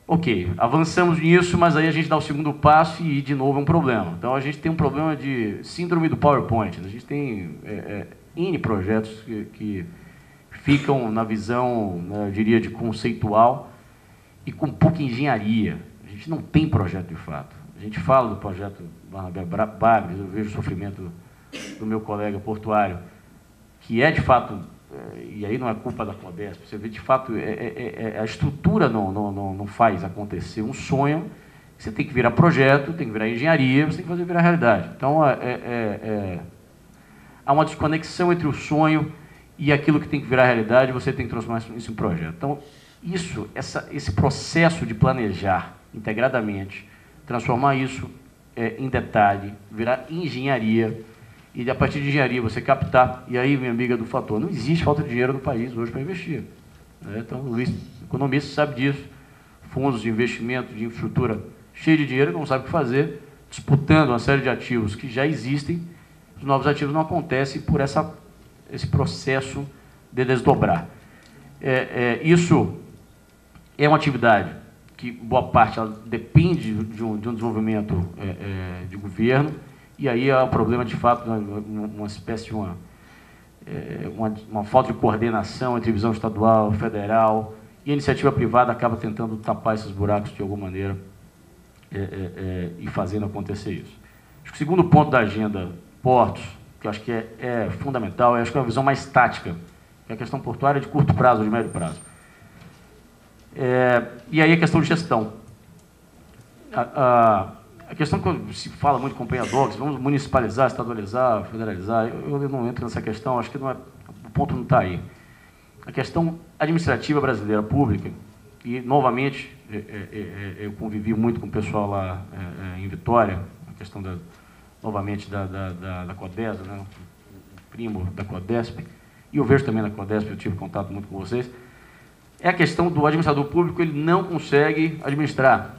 Ok, avançamos nisso, mas aí a gente dá o segundo passo e, de novo, é um problema. Então, a gente tem um problema de síndrome do PowerPoint. A gente tem N projetos que ficam na visão, né, eu diria, de conceitual e com pouca engenharia. A gente não tem projeto de fato. A gente fala do projeto Barnabé Bagres, eu vejo o sofrimento do meu colega portuário, que é de fato, e aí não é culpa da CODESP, você vê de fato, a estrutura não faz acontecer um sonho, você tem que virar projeto, tem que virar engenharia, você tem que fazer virar realidade. Então, há uma desconexão entre o sonho e aquilo que tem que virar realidade, você tem que transformar isso em projeto. Então, esse processo de planejar integradamente, transformar isso em detalhe, virar engenharia, e a partir de engenharia você captar, e aí, minha amiga do fator, não existe falta de dinheiro no país hoje para investir. Então, o Luiz, economista, sabe disso, fundos de investimento, de infraestrutura, cheio de dinheiro, não sabe o que fazer, disputando uma série de ativos que já existem, os novos ativos não acontecem por esse processo de desdobrar. Isso é uma atividade que, boa parte, ela depende de um desenvolvimento de governo, e aí há o problema, de fato, uma espécie de uma falta de coordenação entre visão estadual, federal, e a iniciativa privada acaba tentando tapar esses buracos de alguma maneira e fazendo acontecer isso. Acho que o segundo ponto da agenda, portos, que eu acho que é fundamental, acho que é uma visão mais tática, que é a questão portuária de curto prazo, de médio prazo. E aí a questão de gestão. A questão que se fala muito com o Companhia-Docs, vamos municipalizar, estadualizar, federalizar, eu não entro nessa questão, acho que o ponto não está aí. A questão administrativa brasileira pública, e novamente, eu convivi muito com o pessoal lá em Vitória, a questão novamente da CODESA, né, o primo da CODESP, e eu vejo também na CODESP, eu tive contato muito com vocês, é a questão do administrador público, ele não consegue administrar.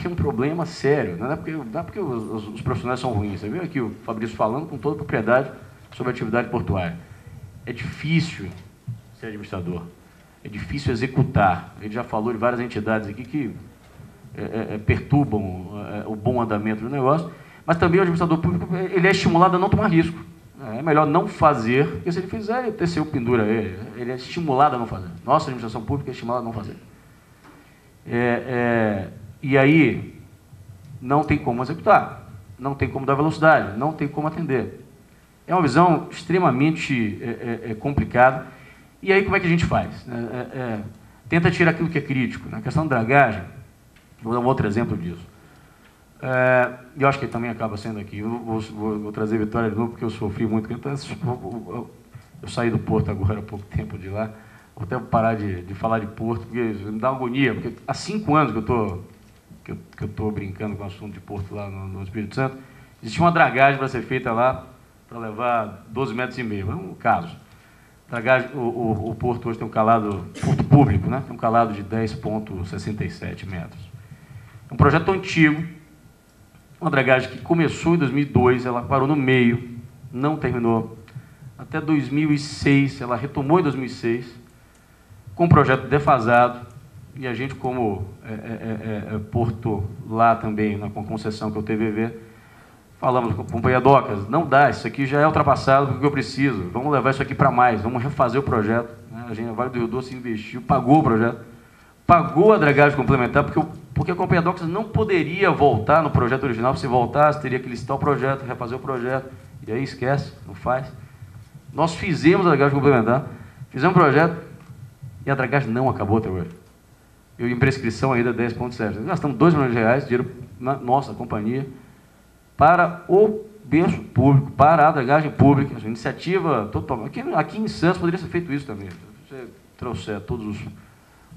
Tem um problema sério, não é porque os profissionais são ruins. Você viu aqui o Fabrício falando com toda a propriedade sobre a atividade portuária. É difícil ser administrador, é difícil executar. A gente já falou de várias entidades aqui que perturbam o bom andamento do negócio, mas também o administrador público ele é estimulado a não tomar risco. É melhor não fazer, porque se ele fizer, o TCU pendura ele é estimulado a não fazer. Nossa administração pública é estimulada a não fazer. E aí, não tem como executar, não tem como dar velocidade, não tem como atender. É uma visão extremamente complicada. E aí, como é que a gente faz? Tenta tirar aquilo que é crítico. Na questão da dragagem, vou dar um outro exemplo disso. Eu acho que também acaba sendo aqui. Eu vou trazer Vitória de novo, porque eu sofri muito. Então, eu saí do Porto agora há pouco tempo de lá. Vou até parar de falar de Porto, porque me dá agonia. Porque há 5 anos que eu estou brincando com o assunto de Porto lá no Espírito Santo, existia uma dragagem para ser feita lá, para levar 12,5 metros. É um caso. Dragagem, o Porto hoje tem um calado, Porto público, né? Tem um calado de 10,67 metros. É um projeto antigo, uma dragagem que começou em 2002, ela parou no meio, não terminou. Até 2006, ela retomou em 2006, com um projeto defasado, e a gente, como Porto lá também, com a concessão que é o TVV, falamos com a Companhia-Docas, não dá, isso aqui já é ultrapassado do que eu preciso, vamos levar isso aqui para mais, vamos refazer o projeto. A gente, a Vale do Rio Doce investiu, pagou o projeto, pagou a dragagem complementar, porque porque a Companhia Docas não poderia voltar no projeto original. Se voltasse, teria que licitar o projeto, refazer o projeto, e aí esquece, não faz. Nós fizemos a dragagem complementar, fizemos um projeto, e a dragagem não acabou até hoje. Eu em prescrição ainda 10,7. Nós gastamos R$2 milhões, dinheiro na nossa companhia, para o berço público, para a dragagem pública, a iniciativa totalmente. Aqui em Santos poderia ser feito isso também. Se você trouxer todos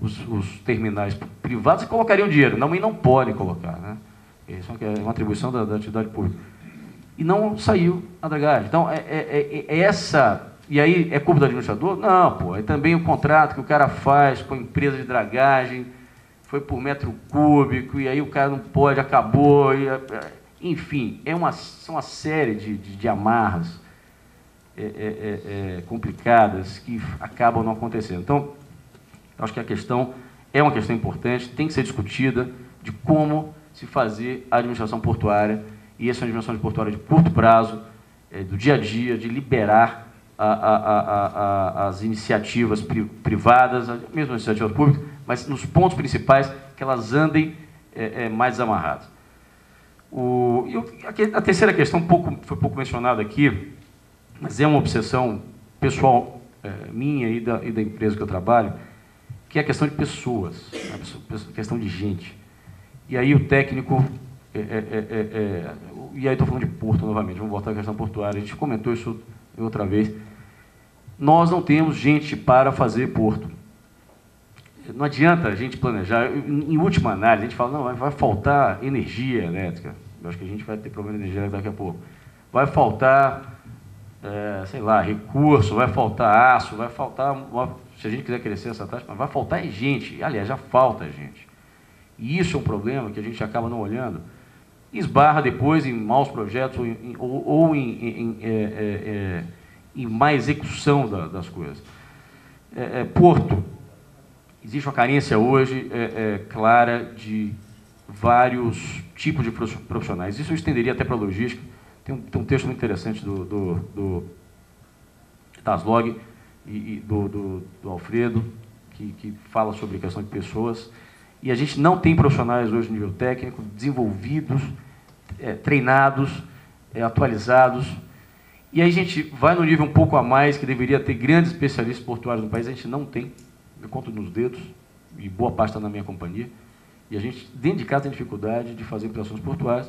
os terminais privados, você colocaria o dinheiro. Não pode colocar, né? Isso é uma atribuição da atividade pública. E não saiu a dragagem. Então, essa... E aí, é culpa do administrador? Não, pô. É também o contrato que o cara faz com a empresa de dragagem, foi por metro cúbico, e aí o cara não pode, acabou. Enfim, são uma série de amarras complicadas que acabam não acontecendo. Então, acho que a questão é uma questão importante, tem que ser discutida de como se fazer a administração portuária, e essa é uma administração portuária de curto prazo, do dia a dia, de liberar as iniciativas privadas, mesmo as iniciativas públicas, mas nos pontos principais que elas andem mais amarradas. A terceira questão foi pouco mencionada aqui, mas é uma obsessão pessoal minha e da empresa que eu trabalho, que é a questão de pessoas, a questão de gente. E aí o técnico... e aí estou falando de porto novamente, vamos voltar à questão portuária. A gente comentou isso outra vez. Nós não temos gente para fazer porto. Não adianta a gente planejar. Em última análise, a gente fala, não, vai faltar energia elétrica. Eu acho que a gente vai ter problema de energia elétrica daqui a pouco. Vai faltar, sei lá, recurso, vai faltar aço, vai faltar... Se a gente quiser crescer essa taxa, mas vai faltar gente. Aliás, já falta gente. E isso é um problema que a gente acaba não olhando. Esbarra depois em maus projetos ou em má execução das coisas. Porto. Existe uma carência hoje clara de vários tipos de profissionais. Isso eu estenderia até para a logística. Tem um texto muito interessante do Taslog e do Alfredo, que fala sobre a questão de pessoas. E a gente não tem profissionais hoje no nível técnico desenvolvidos, treinados, atualizados. E aí a gente vai no nível um pouco a mais, que deveria ter grandes especialistas portuários no país, a gente não tem. Eu conto nos dedos, e boa parte está na minha companhia. E a gente, dentro de casa, tem dificuldade de fazer operações portuárias.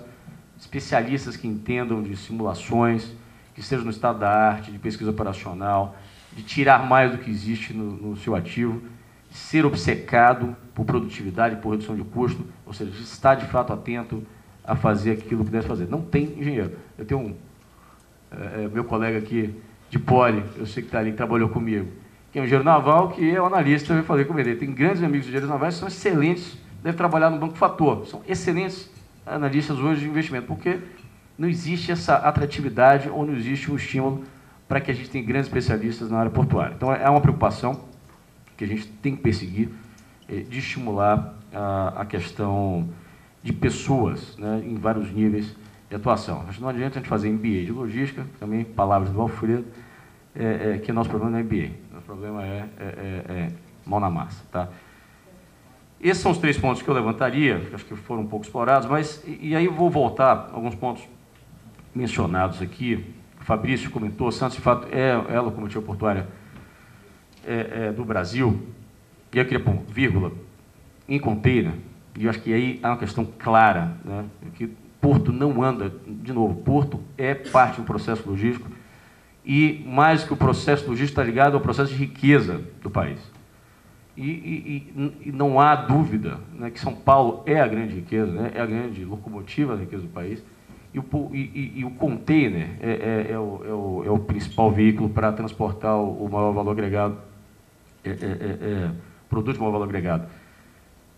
Especialistas que entendam de simulações, que estejam no estado da arte, de pesquisa operacional, de tirar mais do que existe no seu ativo, ser obcecado por produtividade, por redução de custo, ou seja, estar de fato atento a fazer aquilo que deve fazer. Não tem engenheiro. Eu tenho meu colega aqui de Poli, eu sei que está ali, que trabalhou comigo, que é um engenheiro naval, que é um analista, eu falei com ele tem grandes amigos de engenheiros navais que são excelentes, devem trabalhar no Banco Fator, são excelentes analistas hoje de investimento, porque não existe essa atratividade ou não existe um estímulo para que a gente tenha grandes especialistas na área portuária. Então, é uma preocupação que a gente tem que perseguir, de estimular a questão de pessoas, né, em vários níveis de atuação. Acho que não adianta a gente fazer MBA de logística, também palavras do Alfredo, que nosso problema não é MBA, nosso problema é mão na massa. Tá? Esses são os 3 pontos que eu levantaria, que acho que foram um pouco explorados, mas, e aí eu vou voltar a alguns pontos mencionados aqui. O Fabrício comentou, Santos, de fato, é a locomotiva portuária do Brasil, e eu queria pôr vírgula, em container, e eu acho que aí há uma questão clara, né, que Porto não anda, de novo, Porto é parte do processo logístico, e mais que o processo logístico está ligado ao processo de riqueza do país. E não há dúvida, né, que São Paulo é a grande riqueza, né, é a grande locomotiva da riqueza do país, e o container é o principal veículo para transportar o maior valor agregado, produto de maior valor agregado.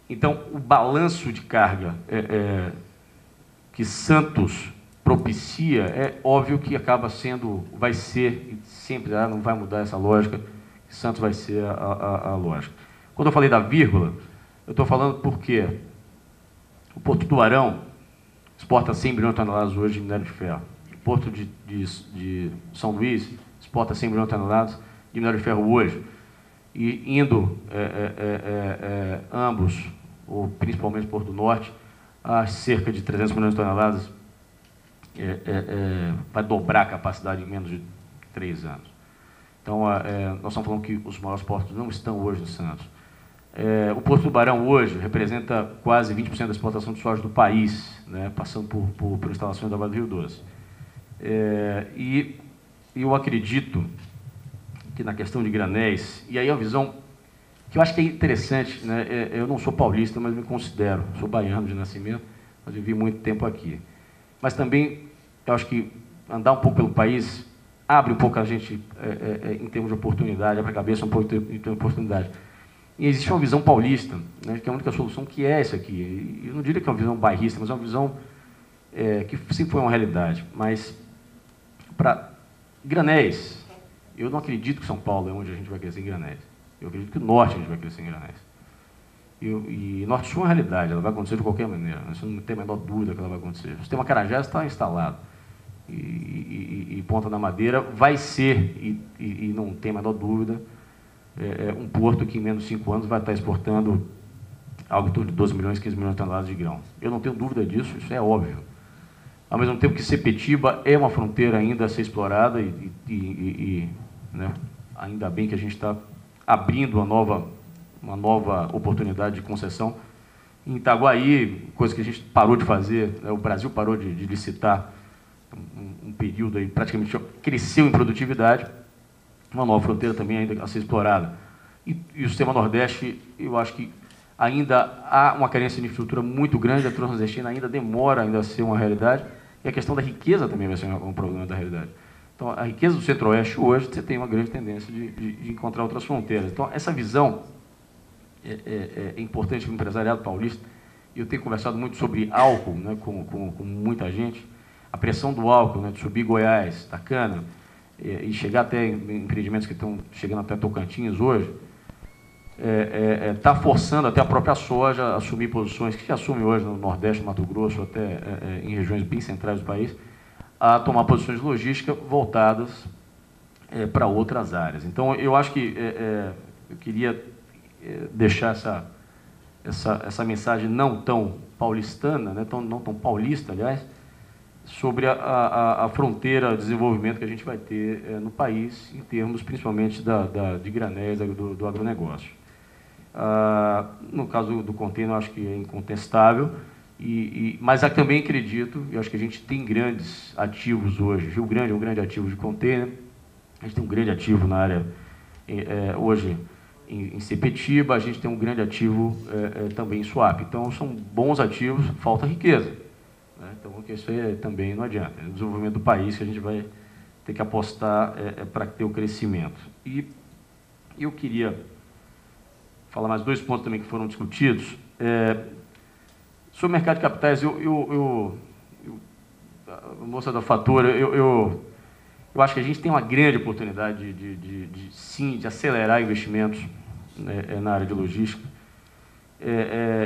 Então, o balanço de carga que Santos propicia, é óbvio que acaba sendo, vai ser, e sempre não vai mudar essa lógica, que Santos vai ser a lógica. Quando eu falei da vírgula, eu estou falando porque o Porto do Arão exporta 100 bilhões de toneladas hoje de minério de ferro. O Porto de São Luís exporta 100 bilhões de toneladas de minério de ferro hoje. E indo ambos, ou principalmente Porto do Norte, a cerca de 300 milhões de toneladas, vai dobrar a capacidade em menos de 3 anos. Então, nós estamos falando que os maiores portos não estão hoje em Santos. O Porto do Tubarão hoje representa quase 20% da exportação de soja do país, né, passando por instalações da Vale do Rio Doce. E eu acredito que na questão de granéis, e aí a visão que eu acho que é interessante, né, eu não sou paulista, mas me considero, sou baiano de nascimento, mas vivi muito tempo aqui. Mas também, eu acho que andar um pouco pelo país abre um pouco a gente em termos de oportunidade, abre a cabeça um pouco em termos de oportunidade. E existe uma visão paulista, né, que é a única solução que é essa aqui. Eu não diria que é uma visão bairrista, mas é uma visão que sempre foi uma realidade. Mas, para granéis, eu não acredito que São Paulo é onde a gente vai crescer em granéis. Eu acredito que o Norte a gente vai crescer em granéis. E Norte-Sul é uma realidade, ela vai acontecer de qualquer maneira. Você não tem a menor dúvida que ela vai acontecer. O sistema Carajás está instalado. E Ponta da Madeira vai ser, e não tem a menor dúvida, um porto que em menos de 5 anos vai estar exportando algo em torno de 12 milhões, 15 milhões de toneladas de grão. Eu não tenho dúvida disso, isso é óbvio. Ao mesmo tempo que Sepetiba é uma fronteira ainda a ser explorada né, ainda bem que a gente está abrindo uma nova oportunidade de concessão. Em Itaguaí, coisa que a gente parou de fazer, né, o Brasil parou de licitar um período aí, praticamente cresceu em produtividade, uma nova fronteira também ainda a ser explorada. E o sistema Nordeste, eu acho que ainda há uma carência de infraestrutura muito grande, a Transnordestina ainda demora ainda a ser uma realidade, e a questão da riqueza também vai ser um problema da realidade. Então, a riqueza do Centro-Oeste hoje, você tem uma grande tendência de encontrar outras fronteiras. Então, essa visão é importante para o empresariado paulista, e eu tenho conversado muito sobre álcool, né, com muita gente, a pressão do álcool, né, de subir Goiás, da cana, e chegar até empreendimentos que estão chegando até Tocantins hoje, está forçando até a própria soja a assumir posições que assume hoje no Nordeste, no Mato Grosso, até em regiões bem centrais do país, a tomar posições de logística voltadas para outras áreas. Então, eu acho que eu queria deixar essa mensagem não tão paulistana, né, não tão paulista, aliás, sobre a fronteira de desenvolvimento que a gente vai ter no país, em termos principalmente de granéis, do agronegócio. No caso do container, eu acho que é incontestável, mas eu também acredito, eu acho que a gente tem grandes ativos hoje. Rio Grande é um grande ativo de container, a gente tem um grande ativo na área, hoje, em Sepetiba, a gente tem um grande ativo também em Suape. Então, são bons ativos, falta riqueza. Então, isso aí também não adianta. É o desenvolvimento do país que a gente vai ter que apostar para ter o crescimento. E eu queria falar mais 2 pontos também que foram discutidos. Sobre o mercado de capitais, moça da fatura, eu acho que a gente tem uma grande oportunidade de acelerar investimentos na área de logística.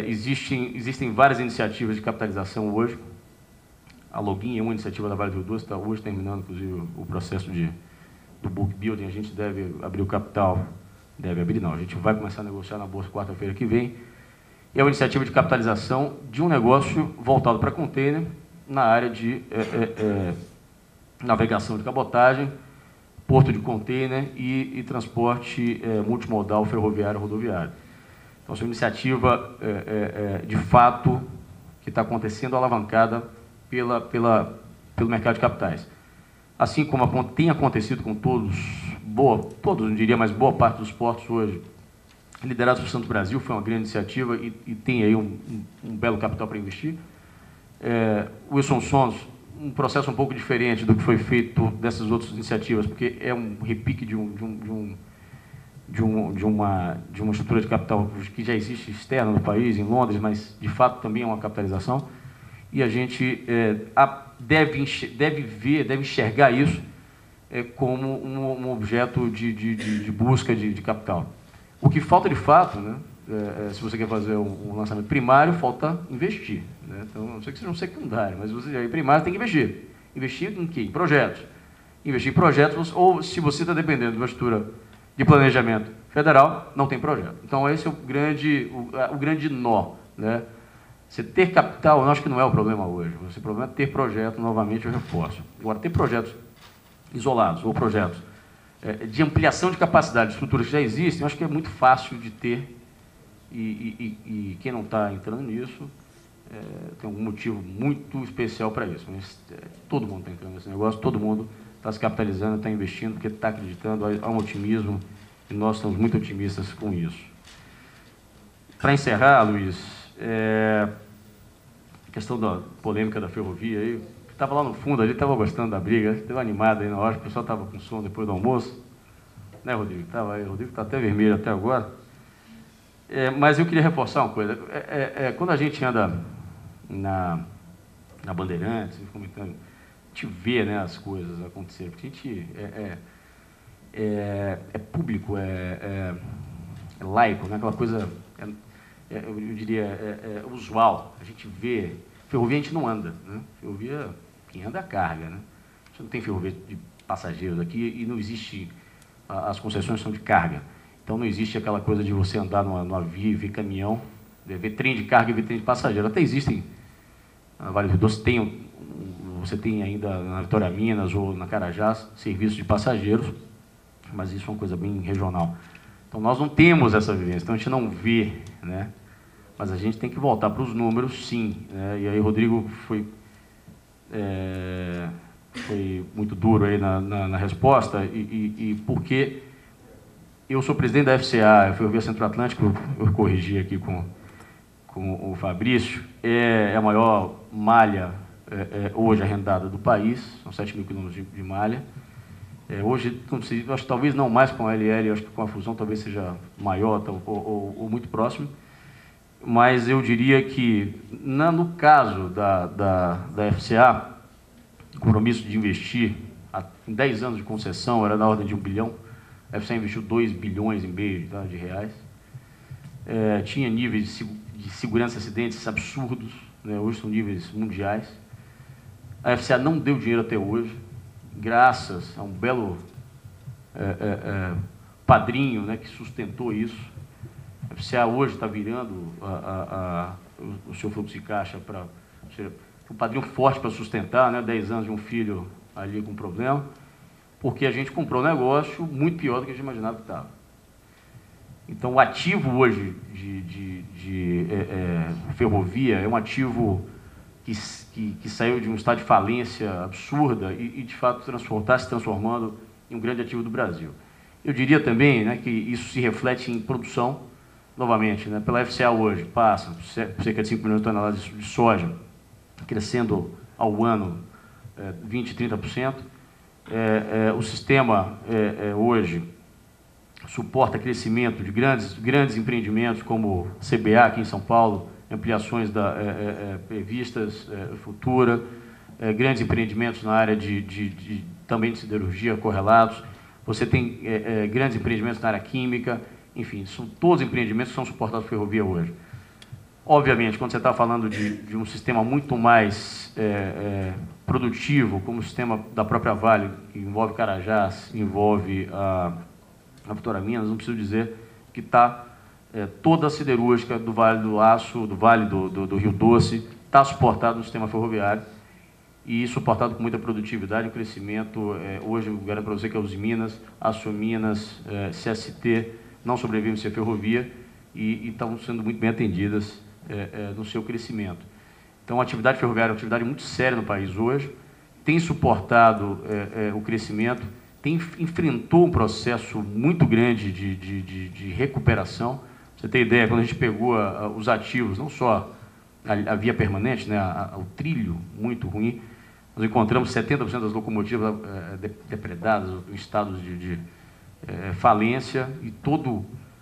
Existem várias iniciativas de capitalização hoje. A Login é uma iniciativa da Vale do Rio Doce, está hoje terminando, inclusive, o processo do book building. A gente deve abrir o capital, a gente vai começar a negociar na Bolsa quarta-feira que vem. É uma iniciativa de capitalização de um negócio voltado para container, na área de navegação de cabotagem, porto de container e transporte multimodal ferroviário e rodoviário. Então, essa é uma iniciativa, de fato, que está acontecendo alavancada pelo mercado de capitais. Assim como tem acontecido com todos, não diria, mas boa parte dos portos hoje, liderados por Santos Brasil, foi uma grande iniciativa e tem aí um belo capital para investir. O Wilson Sons, um processo um pouco diferente do que foi feito dessas outras iniciativas, porque é um repique de uma estrutura de capital que já existe externa no país, em Londres, mas de fato também é uma capitalização. E a gente deve enxergar isso como um objeto de busca de capital. O que falta de fato, né, se você quer fazer um lançamento primário, falta investir. Né? Então, não sei que seja um secundário, mas você primário tem que investir. Investir em quê? Em projetos. Investir em projetos, ou se você está dependendo de uma estrutura de planejamento federal, não tem projeto. Então, esse é o grande nó. né? Você ter capital, eu acho que não é o problema hoje. O problema é ter projeto, novamente, eu reforço. Agora, ter projetos isolados ou projetos de ampliação de capacidade de estruturas que já existem, eu acho que é muito fácil de ter e quem não está entrando nisso tem algum motivo muito especial para isso. Mas todo mundo está entrando nesse negócio, todo mundo está se capitalizando, está investindo, porque está acreditando, há um otimismo e nós estamos muito otimistas com isso. Para encerrar, Luiz, a questão da polêmica da ferrovia, aí, estava lá no fundo, ali estava gostando da briga, deu animada aí na hora, o pessoal estava com sono depois do almoço, né, Rodrigo? Estava aí, o Rodrigo está até vermelho até agora. Mas eu queria reforçar uma coisa, quando a gente anda na Bandeirantes, comentando, a gente vê, né, as coisas acontecerem, porque a gente é público, é laico, né, aquela coisa, eu diria, usual. A gente vê, ferrovia a gente não anda, né? Ferrovia, quem anda é carga, né? A gente não tem ferrovia de passageiros aqui e não existe, as concessões são de carga. Então não existe aquela coisa de você andar numa via e ver caminhão, ver trem de carga e ver trem de passageiro. Até existem, na Vale do Rio Doce você tem ainda na Vitória Minas ou na Carajás, serviços de passageiros, mas isso é uma coisa bem regional. Então nós não temos essa vivência, então a gente não vê, né? Mas a gente tem que voltar para os números, sim, né? E aí o Rodrigo foi muito duro aí na resposta, e porque eu sou presidente da FCA, a Ferrovia Centro-Atlântico, eu corrigi aqui com o Fabrício, é a maior malha hoje arrendada do país, são 7 mil quilômetros de malha. Hoje, acho que talvez não mais com a LL, acho que com a fusão talvez seja maior ou muito próximo, mas eu diria que, no caso da FCA, o compromisso de investir em 10 anos de concessão era na ordem de 1 bilhão, a FCA investiu 2,5 bilhões de reais, tinha níveis de segurança e acidentes absurdos, né? Hoje são níveis mundiais. A FCA não deu dinheiro até hoje, graças a um belo padrinho, né, que sustentou isso. A FCA hoje está virando o seu fluxo de caixa para um padrinho forte para sustentar, né, 10 anos de um filho ali com problema, porque a gente comprou um negócio muito pior do que a gente imaginava que estava. Então, o ativo hoje de ferrovia é um ativo que saiu de um estado de falência absurda e de fato, está se transformando em um grande ativo do Brasil. Eu diria também, né, que isso se reflete em produção, novamente, né, pela FCA hoje, passa por cerca de 5 milhões de toneladas de soja, crescendo ao ano 20%, 30%. O sistema hoje suporta crescimento de grandes empreendimentos como CBA aqui em São Paulo, ampliações previstas futura, grandes empreendimentos na área também de siderurgia correlatos. Você tem grandes empreendimentos na área química, enfim, são todos empreendimentos que são suportados por ferrovia hoje. Obviamente, quando você está falando de um sistema muito mais produtivo, como o sistema da própria Vale, que envolve Carajás, envolve a Vitória Minas, não preciso dizer que está toda a siderúrgica do Vale do Aço, do Vale do Rio Doce, está suportado no sistema ferroviário e suportado com muita produtividade e crescimento. Hoje, eu garanto para você que a Usiminas, Aço Minas, CST não sobrevivem sem a ferrovia e estão sendo muito bem atendidas no seu crescimento. Então, a atividade ferroviária é uma atividade muito séria no país hoje, tem suportado o crescimento, enfrentou um processo muito grande de recuperação. Você tem ideia, quando a gente pegou os ativos, não só a via permanente, né, o trilho muito ruim, nós encontramos 70% das locomotivas depredadas, em estados de falência, e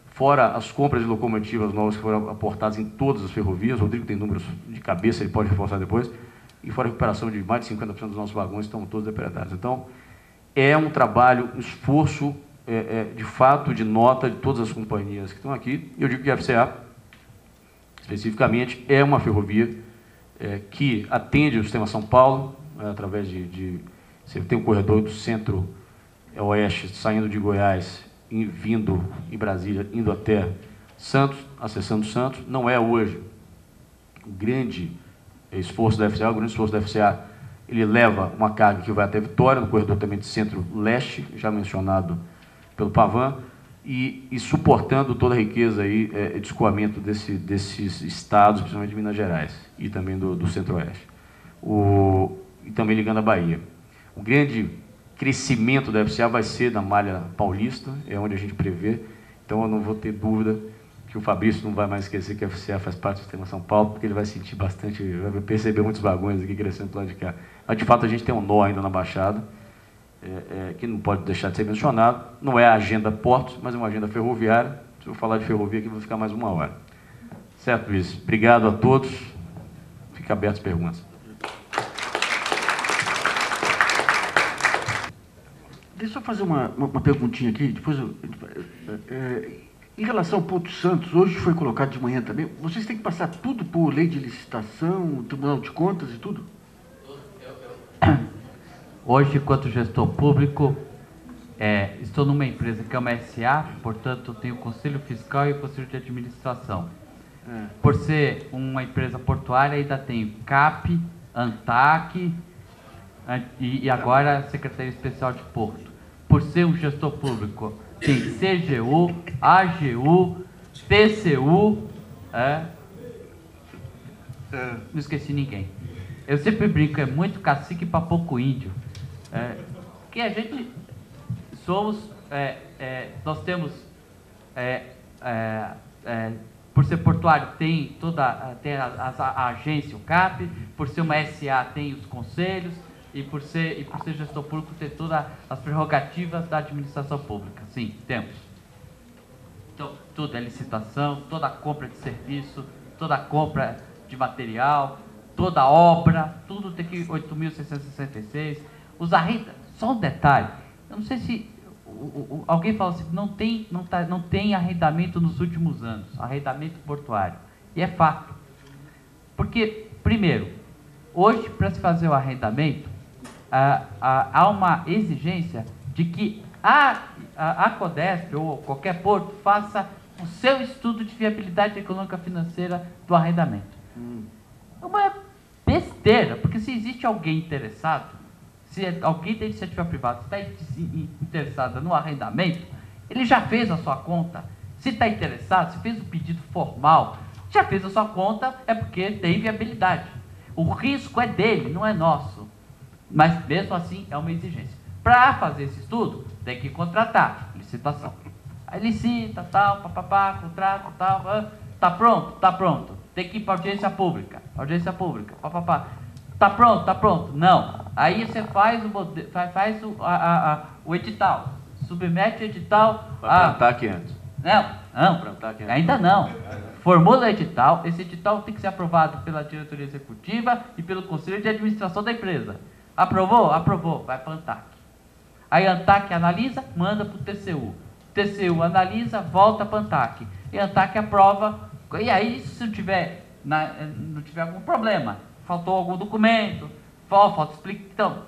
fora as compras de locomotivas novas que foram aportadas em todas as ferrovias. O Rodrigo tem números de cabeça, ele pode reforçar depois, e fora a recuperação de mais de 50% dos nossos vagões estão todos depredados. Então, é um trabalho, um esforço, de fato, de nota de todas as companhias que estão aqui. Eu digo que a FCA, especificamente, é uma ferrovia que atende o sistema São Paulo, através você tem um corredor do centro-oeste, saindo de Goiás, vindo em Brasília, indo até Santos, acessando Santos. Não é hoje o grande esforço da FCA, o grande esforço da FCA, ele leva uma carga que vai até Vitória, no corredor também de centro-leste, já mencionado pelo Pavan, e suportando toda a riqueza aí, de escoamento desses estados, principalmente de Minas Gerais, e também do centro-oeste. E também ligando a Bahia. O grande crescimento da FCA vai ser na malha paulista, é onde a gente prevê, então eu não vou ter dúvida que o Fabrício não vai mais esquecer que a FCA faz parte do sistema São Paulo, porque ele vai sentir bastante, vai perceber muitos vagões aqui crescendo do lado de cá. Mas, de fato, a gente tem um nó ainda na Baixada, que não pode deixar de ser mencionado. Não é a agenda portos, mas é uma agenda ferroviária. Se eu falar de ferrovia aqui, vou ficar mais 1 hora. Certo, Luiz? Obrigado a todos. Fica aberto as perguntas.
Deixa eu fazer uma perguntinha aqui. Depois em relação ao Porto Santos, hoje foi colocado de manhã também. Vocês têm que passar tudo por lei de licitação, Tribunal de Contas e tudo?
Hoje, enquanto gestor público, estou numa empresa que é uma SA, portanto, tenho o Conselho Fiscal e o Conselho de Administração. Por ser uma empresa portuária, ainda tenho CAP, ANTAC e agora a Secretaria Especial de Porto. Por ser um gestor público, tem CGU, AGU, TCU, não esqueci ninguém. Eu sempre brinco, é muito cacique para pouco índio. Que a gente somos, nós temos, por ser portuário, tem a agência, o CAP, por ser uma SA, tem os conselhos, e por ser gestor público, tem todas as prerrogativas da administração pública. Sim, temos. Então, tudo é licitação, toda compra de serviço, toda compra de material, toda obra, tudo tem que 8.666. Os arrendas, só um detalhe, eu não sei se alguém fala assim, não tem arrendamento nos últimos anos, arrendamento portuário. E é fato. Porque, primeiro, hoje, para se fazer o arrendamento, há uma exigência de que a Codesp ou qualquer porto faça o seu estudo de viabilidade econômica financeira do arrendamento. É uma besteira, porque se existe alguém interessado, se alguém da iniciativa privada está interessado no arrendamento, ele já fez a sua conta. Se está interessado, se fez o pedido formal, já fez a sua conta, é porque tem viabilidade. O risco é dele, não é nosso. Mas, mesmo assim, é uma exigência. Para fazer esse estudo, tem que contratar, licitação. Aí licita, tal, papapá, contrato, tal, tá pronto? Tá pronto. Tem que ir para audiência pública, papapá. Tá pronto? Não. Aí você faz o edital, submete o edital.
Para plantar aqui antes.
Não, ainda não. Formula o edital, esse edital tem que ser aprovado pela diretoria executiva e pelo conselho de administração da empresa. Aprovou? Aprovou, vai para a ANTAC. Aí a ANTAC analisa, manda para o TCU. TCU analisa, volta para a ANTAC. E a ANTAC aprova. E aí, se não tiver algum problema, faltou algum documento, falta explicar. Então,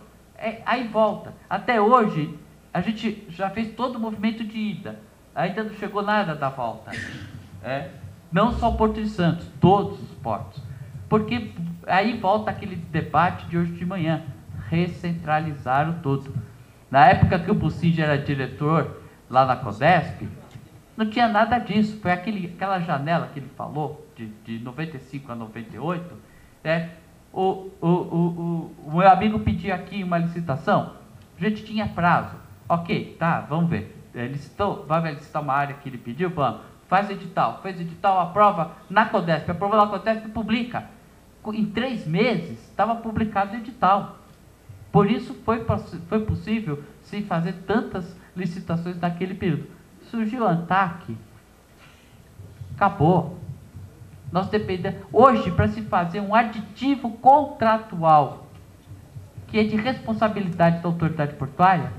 aí volta. Até hoje, a gente já fez todo o movimento de ida. Ainda não chegou nada da volta. Não só o Porto de Santos, todos os portos. Porque aí volta aquele debate de hoje de manhã. Recentralizar o todo. Na época que o Bucige era diretor lá na Codesp, não tinha nada disso. Foi aquela janela que ele falou, de 95 a 98, o meu amigo pedia aqui uma licitação, a gente tinha prazo. Ok, tá, vamos ver. Licitou, vai licitar uma área que ele pediu, vamos. Fez edital, aprova na Codesp, aprovou na Codesp e publica. Em 3 meses, estava publicado o edital. Por isso foi possível se fazer tantas licitações naquele período. Surgiu a ANTAC, acabou. Nós dependemos. Hoje, para se fazer um aditivo contratual, que é de responsabilidade da autoridade portuária,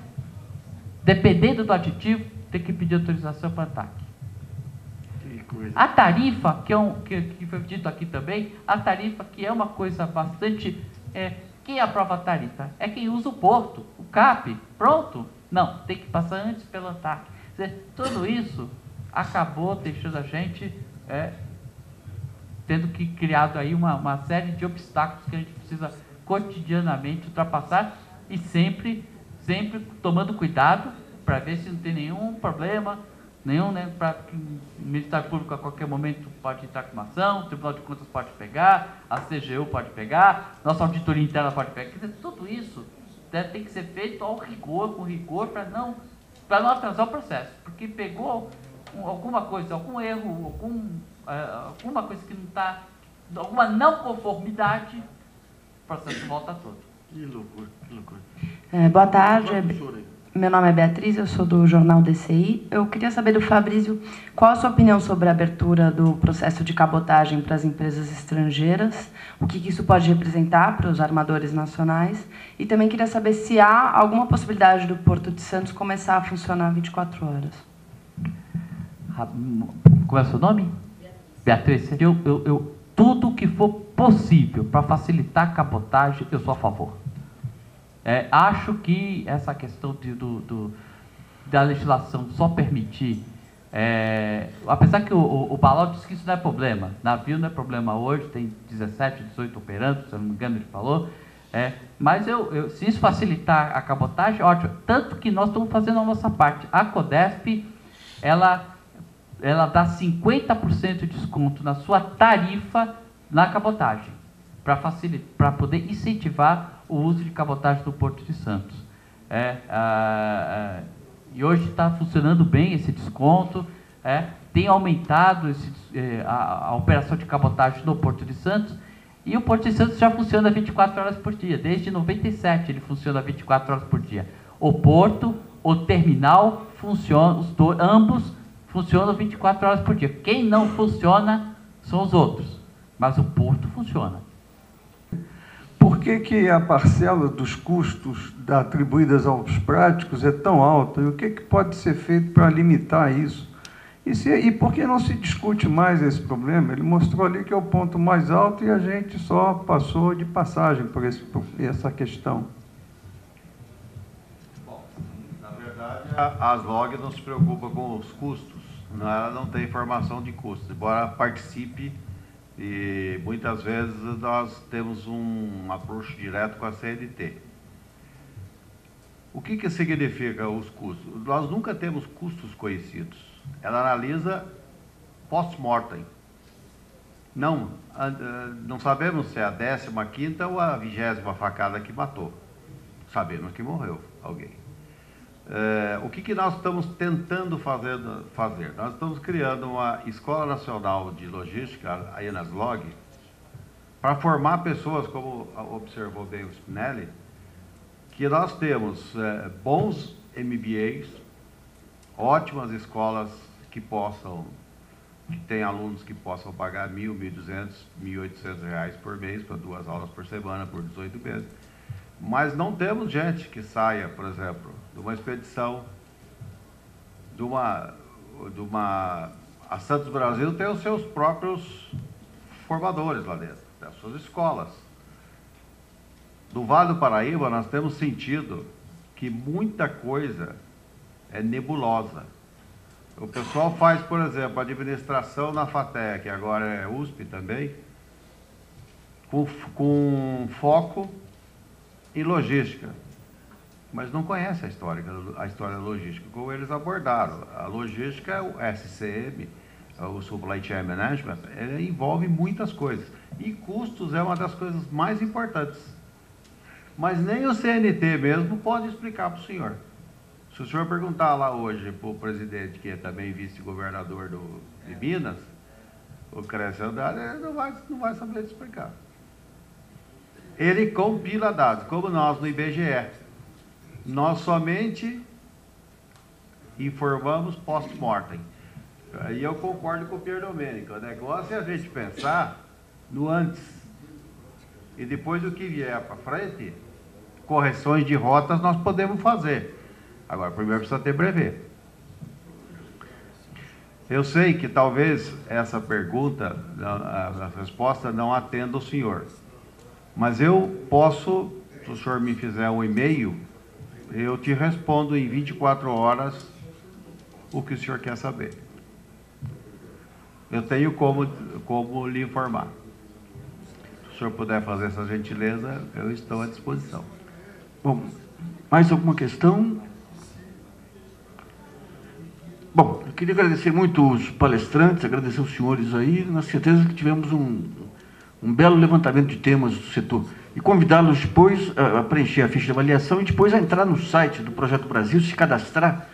dependendo do aditivo, tem que pedir autorização para a ANTAC. A tarifa, que foi dito aqui também, a tarifa que é uma coisa bastante... quem aprova a tarifa? É quem usa o porto, o CAP, pronto. Não, tem que passar antes pela ANTAC. Quer dizer, tudo isso acabou deixando a gente tendo que criado aí uma série de obstáculos que a gente precisa cotidianamente ultrapassar e sempre tomando cuidado para ver se não tem nenhum problema, né, para que o Ministério Público a qualquer momento pode entrar com uma ação, o Tribunal de Contas pode pegar, a CGU pode pegar, nossa auditoria interna pode pegar. Quer dizer, tudo isso tem que ser feito ao rigor, com rigor, para não atrasar o processo, porque pegou alguma coisa, algum erro, alguma coisa que não está, alguma não conformidade, o processo volta todo.
Que loucura, que loucura.
Boa tarde, meu nome é Beatriz, eu sou do jornal DCI. Eu queria saber do Fabrício qual a sua opinião sobre a abertura do processo de cabotagem para as empresas estrangeiras, o que isso pode representar para os armadores nacionais, e também queria saber se há alguma possibilidade do Porto de Santos começar a funcionar 24 horas.
Qual é o seu nome? Beatriz. Tudo que for possível para facilitar a cabotagem, eu sou a favor. Acho que essa questão da legislação só permitir, apesar que o Balal disse que isso não é problema, navio não é problema hoje, tem 17, 18 operando, se eu não me engano ele falou, mas se isso facilitar a cabotagem, ótimo, tanto que nós estamos fazendo a nossa parte. A Codesp, ela dá 50% de desconto na sua tarifa na cabotagem, para poder incentivar o uso de cabotagem do Porto de Santos. E hoje está funcionando bem esse desconto, tem aumentado a operação de cabotagem no Porto de Santos, e o Porto de Santos já funciona 24 horas por dia, desde 97 ele funciona 24 horas por dia. O porto, o terminal, ambos funcionam 24 horas por dia. Quem não funciona são os outros, mas o porto funciona.
Por que a parcela dos custos atribuídas aos práticos é tão alta? E o que pode ser feito para limitar isso? E por que não se discute mais esse problema? Ele mostrou ali que é o ponto mais alto e a gente só passou de passagem por essa questão.
Bom, na verdade, a ASLOG não se preocupa com os custos. Ela não tem informação de custos, embora participe. E muitas vezes nós temos um approach direto com a CNT. O que significa os custos? Nós nunca temos custos conhecidos. Ela analisa post-mortem. Não sabemos se é a 15ª ou a 20ª facada que matou. Sabemos que morreu alguém. O que nós estamos tentando fazer? Nós estamos criando uma Escola Nacional de Logística, a ENASLOG, para formar pessoas, como observou bem o Spinelli, que nós temos bons MBAs, ótimas escolas que tem alunos que possam pagar R$ 1.000, R$ 1.200, R$ 1.800 por mês para 2 aulas por semana, por 18 meses. Mas não temos gente que saia, por exemplo, de uma expedição, a Santos Brasil tem os seus próprios formadores lá dentro, tem as suas escolas. No Vale do Paraíba, nós temos sentido que muita coisa é nebulosa. O pessoal faz, por exemplo, administração na FATEC, que agora é USP também, com foco em logística, mas não conhece a história da logística, como eles abordaram. A logística, o SCM, o Supply Chain Management, ele envolve muitas coisas, e custos é uma das coisas mais importantes. Mas nem o CNT mesmo pode explicar para o senhor. Se o senhor perguntar lá hoje para o presidente, que é também vice-governador de Minas, o Cresce Andrade, ele não vai saber explicar. Ele compila dados, como nós no IBGE. Nós somente informamos post-mortem. Aí eu concordo com o Pierre Domênico. O negócio é a gente pensar no antes. E depois do que vier para frente, correções de rotas nós podemos fazer. Agora, primeiro precisa ter brevet. Eu sei que talvez essa pergunta, a resposta não atenda o senhor. Mas eu posso, se o senhor me fizer um e-mail, eu te respondo em 24 horas o que o senhor quer saber. Eu tenho como lhe informar. Se o senhor puder fazer essa gentileza, eu estou à disposição.
Bom, mais alguma questão? Bom, eu queria agradecer muito os palestrantes, agradecer os senhores aí, na certeza que tivemos um belo levantamento de temas do setor. E convidá-los depois a preencher a ficha de avaliação e depois a entrar no site do Projeto Brasil, se cadastrar.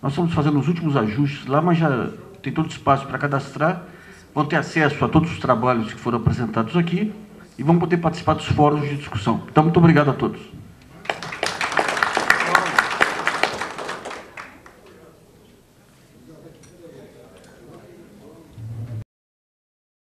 Nós estamos fazendo os últimos ajustes lá, mas já tem todo espaço para cadastrar. Vão ter acesso a todos os trabalhos que foram apresentados aqui e vão poder participar dos fóruns de discussão. Então, muito obrigado a todos.